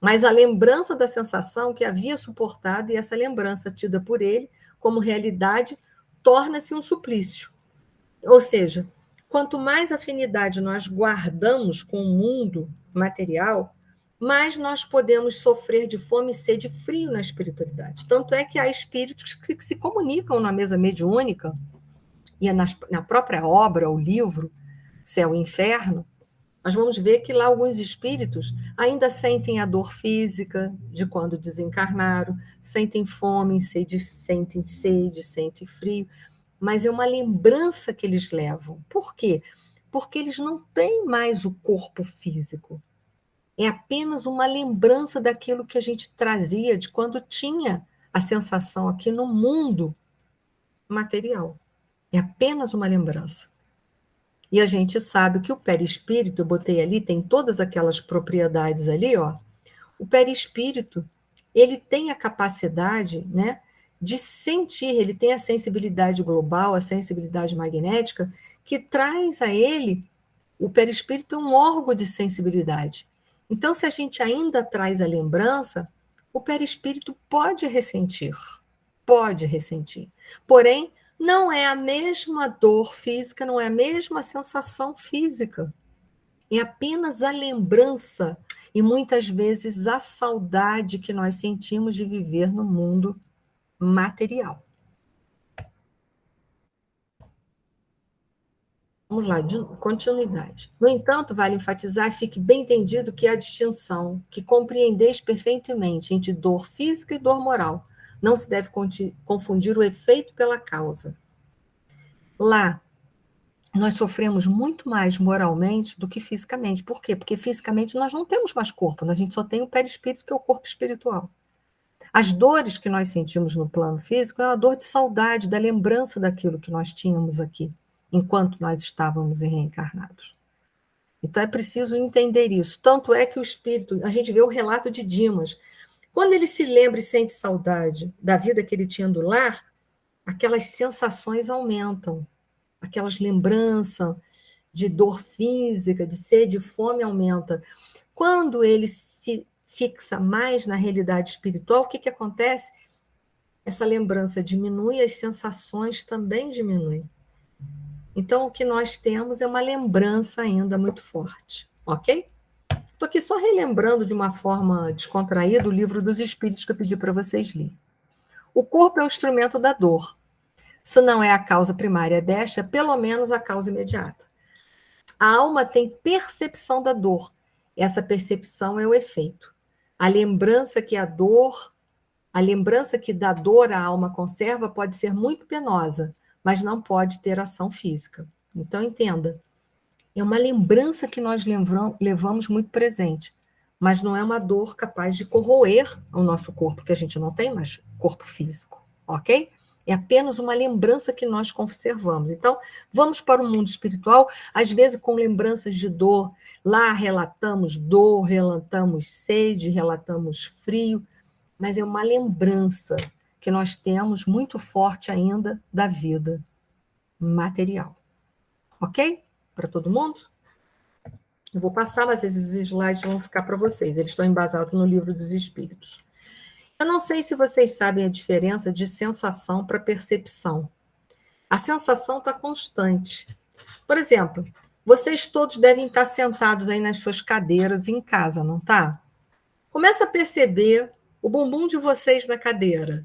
mas a lembrança da sensação que havia suportado e essa lembrança tida por ele como realidade torna-se um suplício. Ou seja, quanto mais afinidade nós guardamos com o mundo material, mais nós podemos sofrer de fome, sede e frio na espiritualidade. Tanto é que há espíritos que se comunicam na mesa mediúnica e na própria obra, o livro, Céu e Inferno, nós vamos ver que lá alguns espíritos ainda sentem a dor física de quando desencarnaram, sentem fome, sentem sede, sentem frio, mas é uma lembrança que eles levam. Por quê? Porque eles não têm mais o corpo físico. É apenas uma lembrança daquilo que a gente trazia de quando tinha a sensação aqui no mundo material. É apenas uma lembrança. E a gente sabe que o perispírito, eu botei ali, tem todas aquelas propriedades ali, ó. O perispírito, ele tem a capacidade, né, de sentir, ele tem a sensibilidade global, a sensibilidade magnética, que traz a ele, o perispírito é um órgão de sensibilidade. Então, se a gente ainda traz a lembrança, o perispírito pode ressentir. Pode ressentir. Porém, não é a mesma dor física, não é a mesma sensação física. É apenas a lembrança e muitas vezes a saudade que nós sentimos de viver no mundo material. Vamos lá, de continuidade. No entanto, vale enfatizar, fique bem entendido que há distinção, que compreendeis perfeitamente entre dor física e dor moral. Não se deve confundir o efeito pela causa. Lá, nós sofremos muito mais moralmente do que fisicamente. Por quê? Porque fisicamente nós não temos mais corpo, a gente só tem o perispírito, que é o corpo espiritual. As dores que nós sentimos no plano físico é uma dor de saudade, da lembrança daquilo que nós tínhamos aqui, enquanto nós estávamos reencarnados. Então é preciso entender isso. Tanto é que o espírito, a gente vê o relato de Dimas, quando ele se lembra e sente saudade da vida que ele tinha do lar, aquelas sensações aumentam, aquelas lembranças de dor física, de sede, de fome aumenta. Quando ele se fixa mais na realidade espiritual, o que acontece? Essa lembrança diminui, as sensações também diminuem. Então, o que nós temos é uma lembrança ainda muito forte, ok? Estou aqui só relembrando de uma forma descontraída o livro dos Espíritos que eu pedi para vocês lerem. O corpo é o instrumento da dor. Se não é a causa primária desta, é pelo menos a causa imediata. A alma tem percepção da dor. Essa percepção é o efeito. A lembrança que da dor a alma conserva pode ser muito penosa, mas não pode ter ação física. Então, entenda, é uma lembrança que nós levamos muito presente, mas não é uma dor capaz de corroer o nosso corpo, que a gente não tem mais corpo físico, ok? É apenas uma lembrança que nós conservamos. Então, vamos para o mundo espiritual, às vezes com lembranças de dor. Lá relatamos dor, relatamos sede, relatamos frio, mas é uma lembrança que nós temos muito forte ainda da vida material. Ok? Para todo mundo? Eu vou passar, mas esses slides vão ficar para vocês. Eles estão embasados no Livro dos Espíritos. Eu não sei se vocês sabem a diferença de sensação para percepção. A sensação está constante. Por exemplo, vocês todos devem estar sentados aí nas suas cadeiras em casa, não tá? Começa a perceber o bumbum de vocês na cadeira.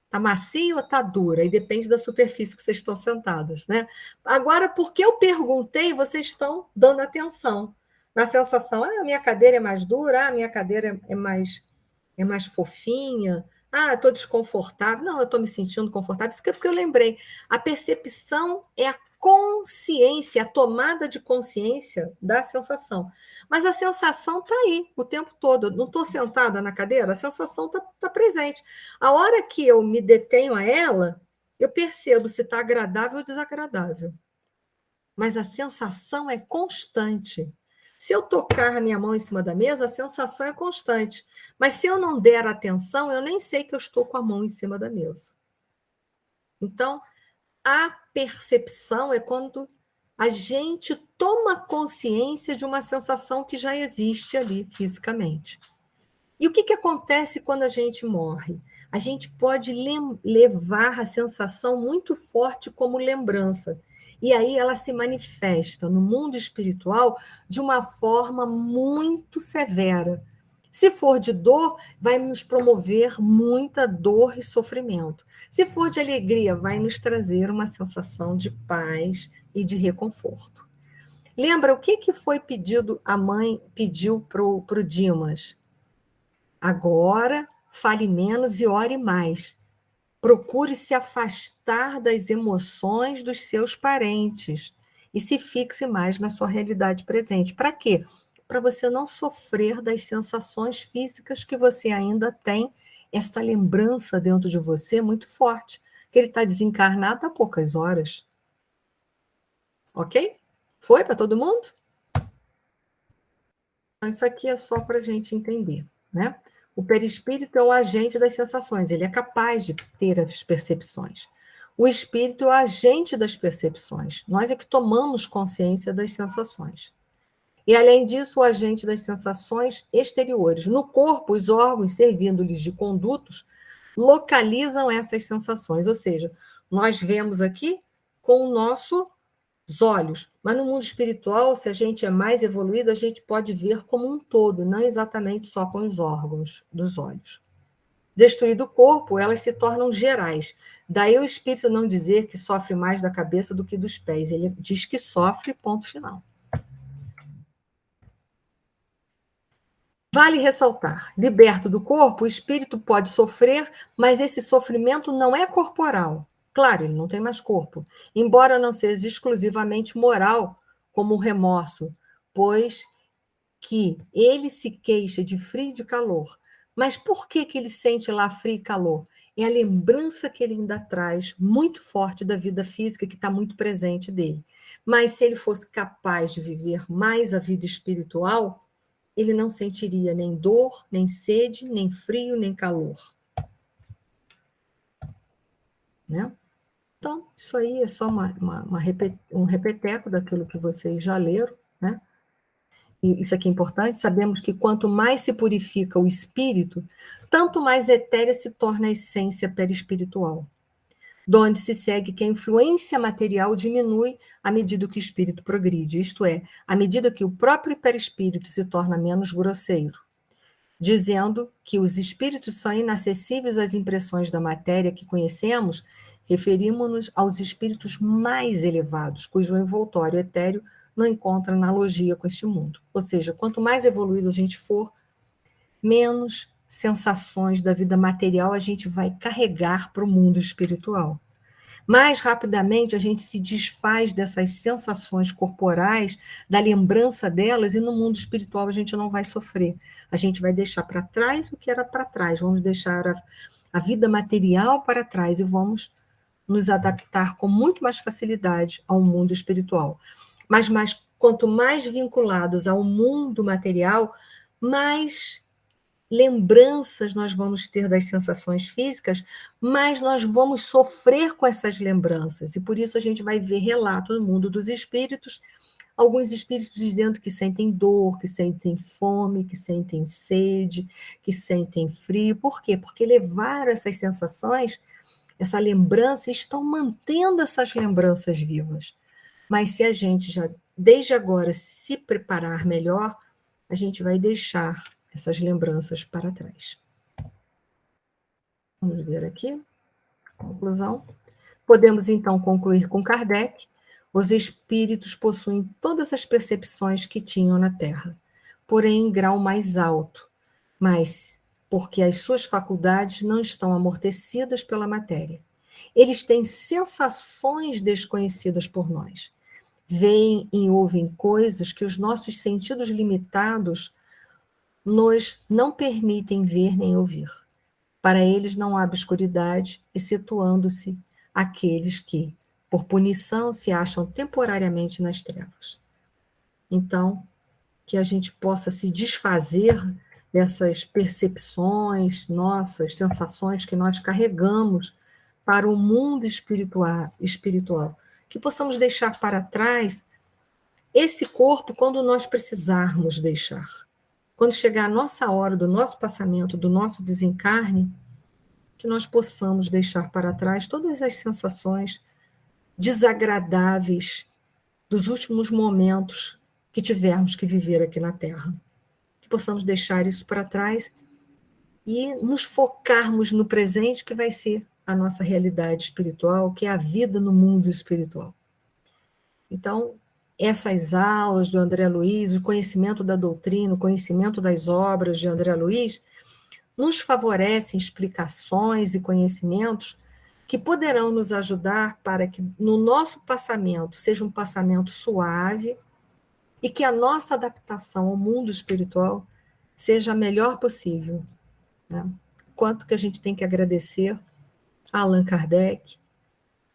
Tá macio ou tá dura? E depende da superfície que vocês estão sentadas, né? Agora, porque eu perguntei, vocês estão dando atenção na sensação. Ah, a minha cadeira é mais dura, ah, a minha cadeira é mais fofinha. Ah, estou desconfortável. Não, eu estou me sentindo confortável. Isso que é porque eu lembrei. A percepção é a consciência, a tomada de consciência da sensação. Mas a sensação está aí o tempo todo. Eu não estou sentada na cadeira, a sensação está presente. A hora que eu me detenho a ela, eu percebo se está agradável ou desagradável. Mas a sensação é constante. Se eu tocar a minha mão em cima da mesa, a sensação é constante. Mas se eu não der atenção, eu nem sei que eu estou com a mão em cima da mesa. Então, a percepção é quando a gente toma consciência de uma sensação que já existe ali fisicamente. E o que acontece quando a gente morre? A gente pode levar a sensação muito forte como lembrança. E aí ela se manifesta no mundo espiritual de uma forma muito severa. Se for de dor, vai nos promover muita dor e sofrimento. Se for de alegria, vai nos trazer uma sensação de paz e de reconforto. Lembra o que foi pedido, a mãe pediu para o Dimas? Agora, fale menos e ore mais. Procure se afastar das emoções dos seus parentes e se fixe mais na sua realidade presente. Para quê? Para você não sofrer das sensações físicas que você ainda tem, essa lembrança dentro de você muito forte, que ele está desencarnado há poucas horas. Ok? Foi para todo mundo? Isso aqui é só para a gente entender, né? O perispírito é o agente das sensações, ele é capaz de ter as percepções. O espírito é o agente das percepções, nós é que tomamos consciência das sensações. E, além disso, o agente das sensações exteriores. No corpo, os órgãos, servindo-lhes de condutos, localizam essas sensações, ou seja, nós vemos aqui com o nosso olhos. Mas no mundo espiritual, se a gente é mais evoluído, a gente pode ver como um todo, não exatamente só com os órgãos dos olhos. Destruído o corpo, elas se tornam gerais. Daí o espírito não dizer que sofre mais da cabeça do que dos pés. Ele diz que sofre, ponto final. Vale ressaltar, liberto do corpo, o espírito pode sofrer, mas esse sofrimento não é corporal. Claro, ele não tem mais corpo, embora não seja exclusivamente moral, como o remorso, pois que ele se queixa de frio e de calor. Mas por que ele sente lá frio e calor? É a lembrança que ele ainda traz muito forte da vida física, que está muito presente dele. Mas se ele fosse capaz de viver mais a vida espiritual, ele não sentiria nem dor, nem sede, nem frio, nem calor. Né? Então, isso aí é só um repeteco daquilo que vocês já leram, né? E isso aqui é importante, sabemos que quanto mais se purifica o espírito, tanto mais etérea se torna a essência perispiritual, donde se segue que a influência material diminui à medida que o espírito progride, isto é, à medida que o próprio perispírito se torna menos grosseiro, dizendo que os espíritos são inacessíveis às impressões da matéria que conhecemos, referimos-nos aos espíritos mais elevados, cujo envoltório etéreo não encontra analogia com este mundo. Ou seja, quanto mais evoluído a gente for, menos sensações da vida material a gente vai carregar para o mundo espiritual. Mais rapidamente a gente se desfaz dessas sensações corporais, da lembrança delas, e no mundo espiritual a gente não vai sofrer. A gente vai deixar para trás o que era para trás, vamos deixar a vida material para trás e vamos nos adaptar com muito mais facilidade ao mundo espiritual. Mas quanto mais vinculados ao mundo material, mais lembranças nós vamos ter das sensações físicas, mas nós vamos sofrer com essas lembranças. E por isso a gente vai ver relato no mundo dos espíritos alguns espíritos dizendo que sentem dor, que sentem fome, que sentem sede, que sentem frio. Por quê? Porque levaram essas sensações, essa lembrança, e estão mantendo essas lembranças vivas. Mas se a gente já, desde agora, se preparar melhor, a gente vai deixar essas lembranças para trás. Vamos ver aqui. Conclusão. Podemos, então, concluir com Kardec: os espíritos possuem todas as percepções que tinham na Terra, porém em grau mais alto, mas porque as suas faculdades não estão amortecidas pela matéria. Eles têm sensações desconhecidas por nós. Veem e ouvem coisas que os nossos sentidos limitados nos não permitem ver nem ouvir. Para eles não há obscuridade, excetuando-se aqueles que, por punição, se acham temporariamente nas trevas. Então, que a gente possa se desfazer dessas percepções nossas, sensações que nós carregamos para o mundo espiritual. Que possamos deixar para trás esse corpo quando nós precisarmos deixar. Quando chegar a nossa hora do nosso passamento, do nosso desencarne, que nós possamos deixar para trás todas as sensações desagradáveis dos últimos momentos que tivermos que viver aqui na Terra. Que possamos deixar isso para trás e nos focarmos no presente, que vai ser a nossa realidade espiritual, que é a vida no mundo espiritual. Então, essas aulas do André Luiz, o conhecimento da doutrina, o conhecimento das obras de André Luiz, nos favorecem explicações e conhecimentos que poderão nos ajudar para que no nosso passamento seja um passamento suave e que a nossa adaptação ao mundo espiritual seja a melhor possível. Né? Quanto que a gente tem que agradecer a Allan Kardec,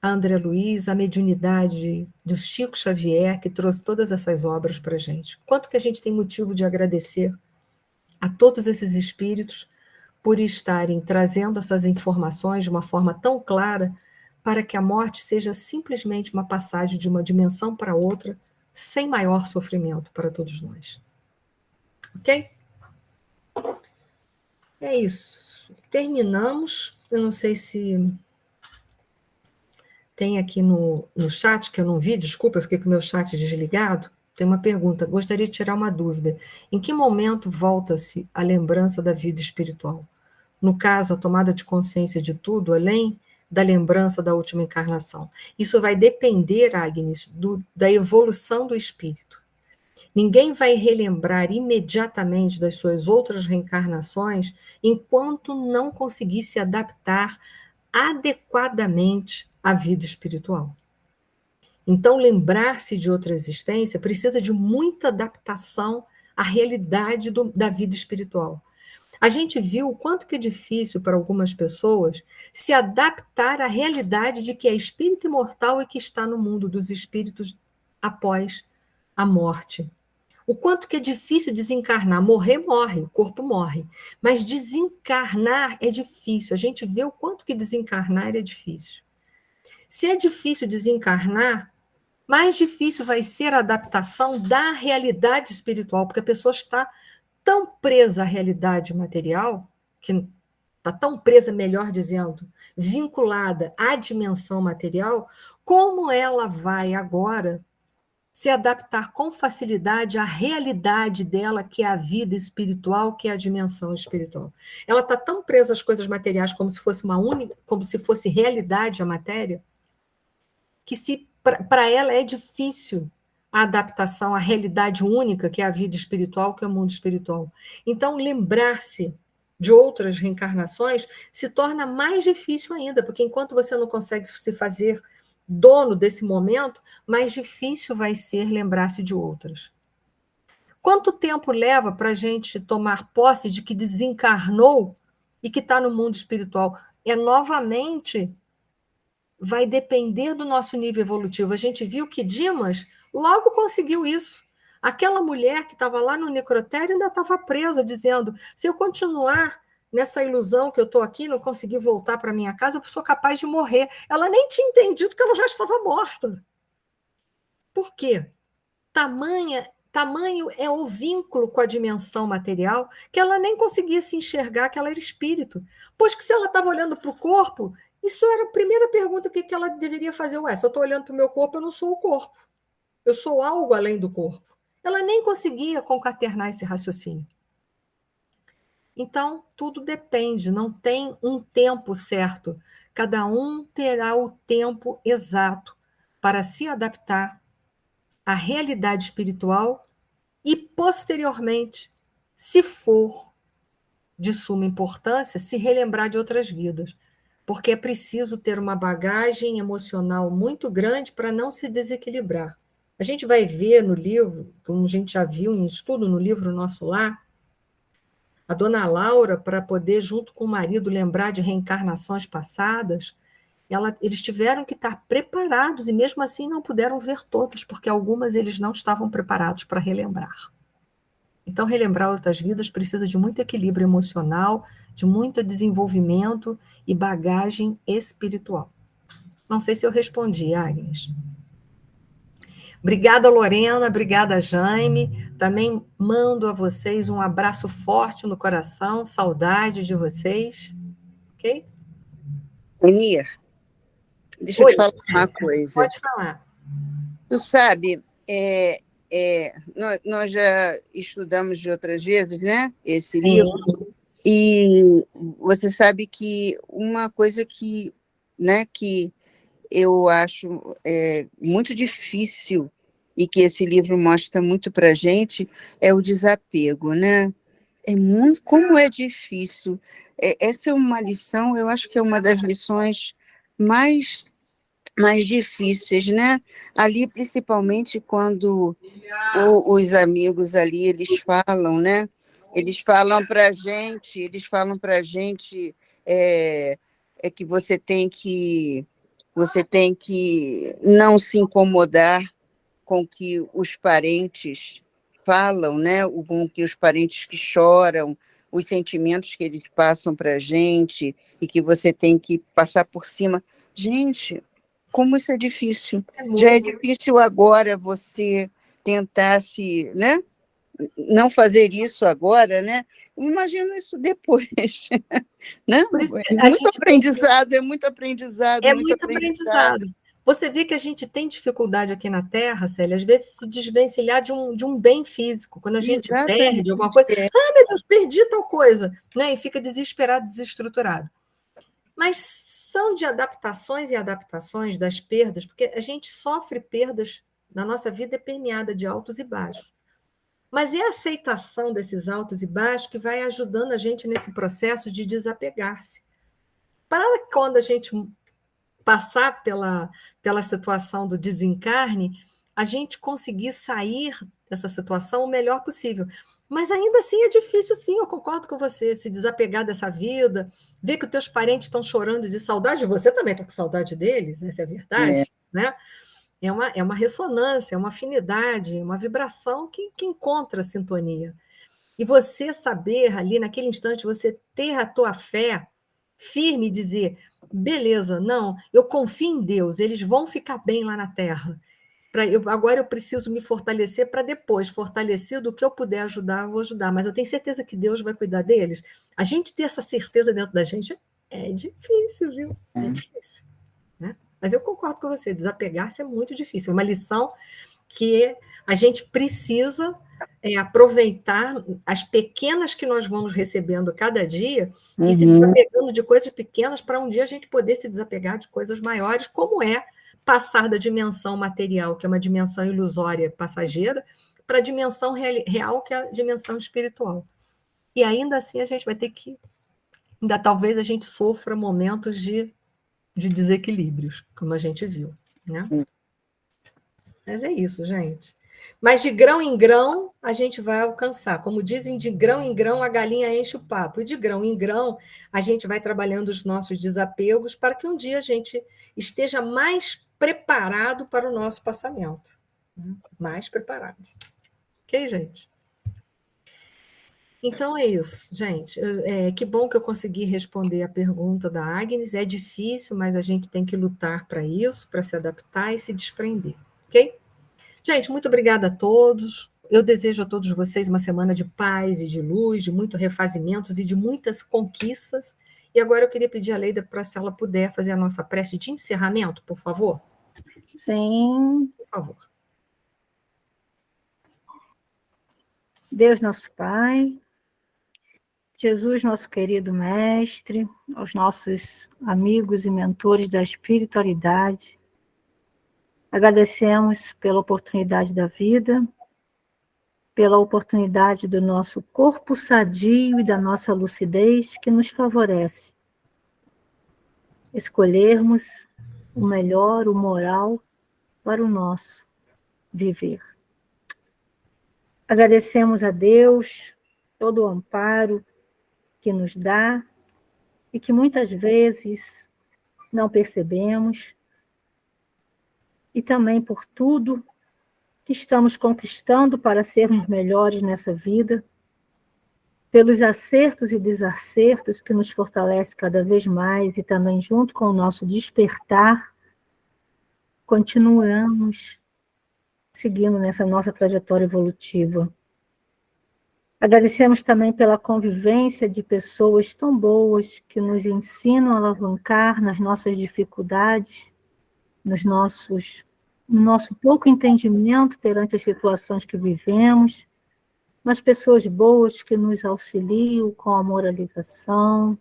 a André Luiz, a mediunidade do Chico Xavier, que trouxe todas essas obras para a gente. Quanto que a gente tem motivo de agradecer a todos esses espíritos por estarem trazendo essas informações de uma forma tão clara, para que a morte seja simplesmente uma passagem de uma dimensão para outra, sem maior sofrimento para todos nós. Ok? É isso. Terminamos. Eu não sei se tem aqui no chat, que eu não vi, desculpa, eu fiquei com o meu chat desligado. Tem uma pergunta. Gostaria de tirar uma dúvida. Em que momento volta-se a lembrança da vida espiritual? No caso, a tomada de consciência de tudo, além da lembrança da última encarnação. Isso vai depender, Agnes, da evolução do espírito. Ninguém vai relembrar imediatamente das suas outras reencarnações enquanto não conseguir se adaptar adequadamente à vida espiritual. Então, lembrar-se de outra existência precisa de muita adaptação à realidade da vida espiritual. A gente viu o quanto que é difícil para algumas pessoas se adaptar à realidade de que é espírito imortal e que está no mundo dos espíritos após a morte. O quanto que é difícil desencarnar. Morrer, morre, o corpo morre. Mas desencarnar é difícil. A gente vê o quanto que desencarnar é difícil. Se é difícil desencarnar, mais difícil vai ser a adaptação da realidade espiritual, porque a pessoa está tão presa à realidade material, que está tão presa, melhor dizendo, vinculada à dimensão material, como ela vai agora se adaptar com facilidade à realidade dela, que é a vida espiritual, que é a dimensão espiritual. Ela está tão presa às coisas materiais como se fosse uma única, como se fosse realidade a matéria, que se para ela é difícil a adaptação à realidade única, que é a vida espiritual, que é o mundo espiritual. Então, lembrar-se de outras reencarnações se torna mais difícil ainda, porque enquanto você não consegue se fazer dono desse momento, mais difícil vai ser lembrar-se de outras. Quanto tempo leva para a gente tomar posse de que desencarnou e que está no mundo espiritual? É novamente, vai depender do nosso nível evolutivo. A gente viu que Dimas logo conseguiu isso. Aquela mulher que estava lá no necrotério ainda estava presa, dizendo: se eu continuar nessa ilusão que eu estou aqui, não conseguir voltar para minha casa, eu sou capaz de morrer. Ela nem tinha entendido que ela já estava morta. Por quê? tamanho é o vínculo com a dimensão material que ela nem conseguia se enxergar que ela era espírito. Pois que se ela estava olhando para o corpo, isso era a primeira pergunta que ela deveria fazer. Ué, se eu estou olhando para o meu corpo, eu não sou o corpo. Eu sou algo além do corpo. Ela nem conseguia concatenar esse raciocínio. Então, tudo depende, não tem um tempo certo. Cada um terá o tempo exato para se adaptar à realidade espiritual e, posteriormente, se for de suma importância, se relembrar de outras vidas. Porque é preciso ter uma bagagem emocional muito grande para não se desequilibrar. A gente vai ver no livro, como a gente já viu em estudo no livro Nosso Lar, a dona Laura, para poder, junto com o marido, lembrar de reencarnações passadas, eles tiveram que estar preparados e, mesmo assim, não puderam ver todas, porque algumas eles não estavam preparados para relembrar. Então, relembrar outras vidas precisa de muito equilíbrio emocional, de muito desenvolvimento e bagagem espiritual. Não sei se eu respondi, Agnes. Obrigada, Lorena, obrigada, Jaime. Também mando a vocês um abraço forte no coração, saudade de vocês. Ok? Mir, deixa eu Oi, te falar uma coisa. pode falar. Tu sabe, nós já estudamos de outras vezes, né, esse Sim. livro, e você sabe que uma coisa que, né, que eu acho muito difícil e que esse livro mostra muito para a gente é o desapego, né? Como é difícil. Essa é uma lição, eu acho que é uma das lições mais difíceis, né? Ali, principalmente quando os amigos ali, eles falam, né? Eles falam para a gente que você tem que não se incomodar com o que os parentes falam, né? Com que os parentes que choram, os sentimentos que eles passam para a gente e que você tem que passar por cima. Gente, como isso é difícil. Já é difícil agora você tentar né? Não fazer isso agora, né? Imagino isso depois, né? É muito aprendizado. É muito aprendizado. Você vê que a gente tem dificuldade aqui na Terra, Célia, às vezes se desvencilhar de um bem físico. Quando a gente perde alguma coisa, meu Deus, perdi tal coisa, né? E fica desesperado, desestruturado. Mas são de adaptações e adaptações das perdas, porque a gente sofre perdas na nossa vida, é permeada de altos e baixos. Mas é a aceitação desses altos e baixos que vai ajudando a gente nesse processo de desapegar-se. Para quando a gente passar pela situação do desencarne, a gente conseguir sair dessa situação o melhor possível. Mas ainda assim é difícil, sim, eu concordo com você, se desapegar dessa vida, ver que os teus parentes estão chorando de saudade, você também está com saudade deles, essa é a verdade, né? É uma ressonância, é uma afinidade, uma vibração que encontra sintonia. E você saber ali, naquele instante, você ter a tua fé firme e dizer, beleza, não, eu confio em Deus, eles vão ficar bem lá na Terra. Agora eu preciso me fortalecer para depois, fortalecido, o que eu puder ajudar, eu vou ajudar. Mas eu tenho certeza que Deus vai cuidar deles. A gente ter essa certeza dentro da gente é difícil, viu? É difícil. Né? Mas eu concordo com você, desapegar-se é muito difícil. É uma lição que a gente precisa aproveitar as pequenas que nós vamos recebendo cada dia e se desapegando de coisas pequenas para um dia a gente poder se desapegar de coisas maiores, como é passar da dimensão material, que é uma dimensão ilusória, passageira, para a dimensão real, que é a dimensão espiritual. E ainda assim a gente vai ter que, ainda talvez a gente sofra momentos de desequilíbrios, como a gente viu, né? Mas é isso, gente. Mas de grão em grão a gente vai alcançar. Como dizem, de grão em grão a galinha enche o papo. E de grão em grão a gente vai trabalhando os nossos desapegos para que um dia a gente esteja mais preparado para o nosso passamento. Mais preparado. Ok, gente? Então é isso, gente. Que bom que eu consegui responder a pergunta da Agnes. É difícil, mas a gente tem que lutar para isso, para se adaptar e se desprender. Ok? Gente, muito obrigada a todos. Eu desejo a todos vocês uma semana de paz e de luz, de muito refazimentos e de muitas conquistas. E agora eu queria pedir a Leida para, se ela puder, fazer a nossa prece de encerramento, por favor. Sim. Por favor. Deus nosso Pai, Jesus nosso querido Mestre, aos nossos amigos e mentores da espiritualidade, agradecemos pela oportunidade da vida, pela oportunidade do nosso corpo sadio e da nossa lucidez que nos favorece escolhermos o melhor, o moral, para o nosso viver. Agradecemos a Deus todo o amparo que nos dá e que muitas vezes não percebemos, e também por tudo que estamos conquistando para sermos melhores nessa vida, pelos acertos e desacertos que nos fortalece cada vez mais e também junto com o nosso despertar, continuamos seguindo nessa nossa trajetória evolutiva. Agradecemos também pela convivência de pessoas tão boas que nos ensinam a alavancar nas nossas dificuldades, no nosso pouco entendimento perante as situações que vivemos, mas pessoas boas que nos auxiliam com a moralização,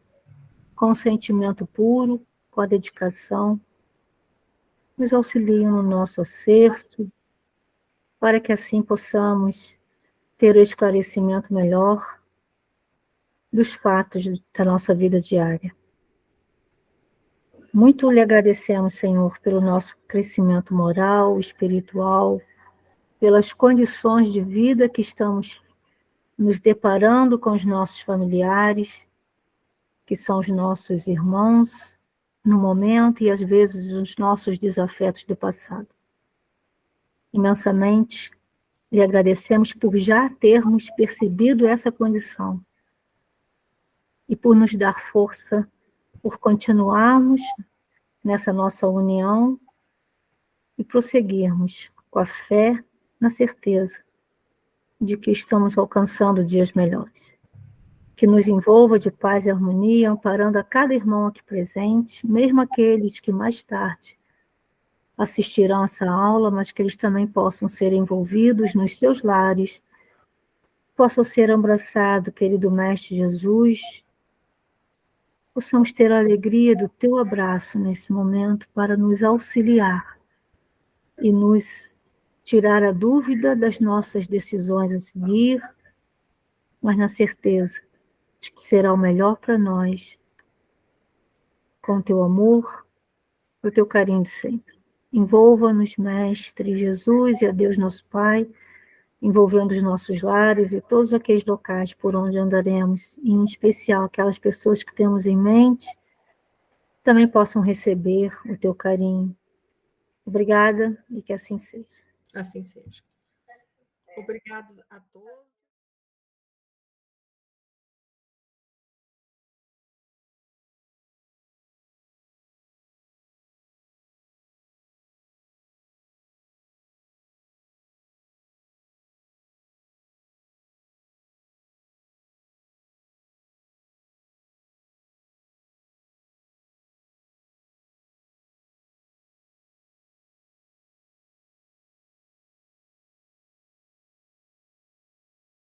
com o sentimento puro, com a dedicação, nos auxiliam no nosso acerto, para que assim possamos ter o esclarecimento melhor dos fatos da nossa vida diária. Muito lhe agradecemos, Senhor, pelo nosso crescimento moral, espiritual, pelas condições de vida que estamos nos deparando com os nossos familiares, que são os nossos irmãos no momento e às vezes os nossos desafetos do passado. Imensamente lhe agradecemos por já termos percebido essa condição e por nos dar força, por continuarmos nessa nossa união e prosseguirmos com a fé na certeza de que estamos alcançando dias melhores. Que nos envolva de paz e harmonia, amparando a cada irmão aqui presente, mesmo aqueles que mais tarde assistirão a essa aula, mas que eles também possam ser envolvidos nos seus lares, possam ser abraçados, querido Mestre Jesus, possamos ter a alegria do teu abraço nesse momento para nos auxiliar e nos tirar a dúvida das nossas decisões a seguir, mas na certeza de que será o melhor para nós, com o teu amor, o teu carinho de sempre. Envolva-nos, Mestre Jesus, e a Deus nosso Pai, envolvendo os nossos lares e todos aqueles locais por onde andaremos, e em especial aquelas pessoas que temos em mente, também possam receber o teu carinho. Obrigada e que assim seja. Assim seja. Obrigado a todos.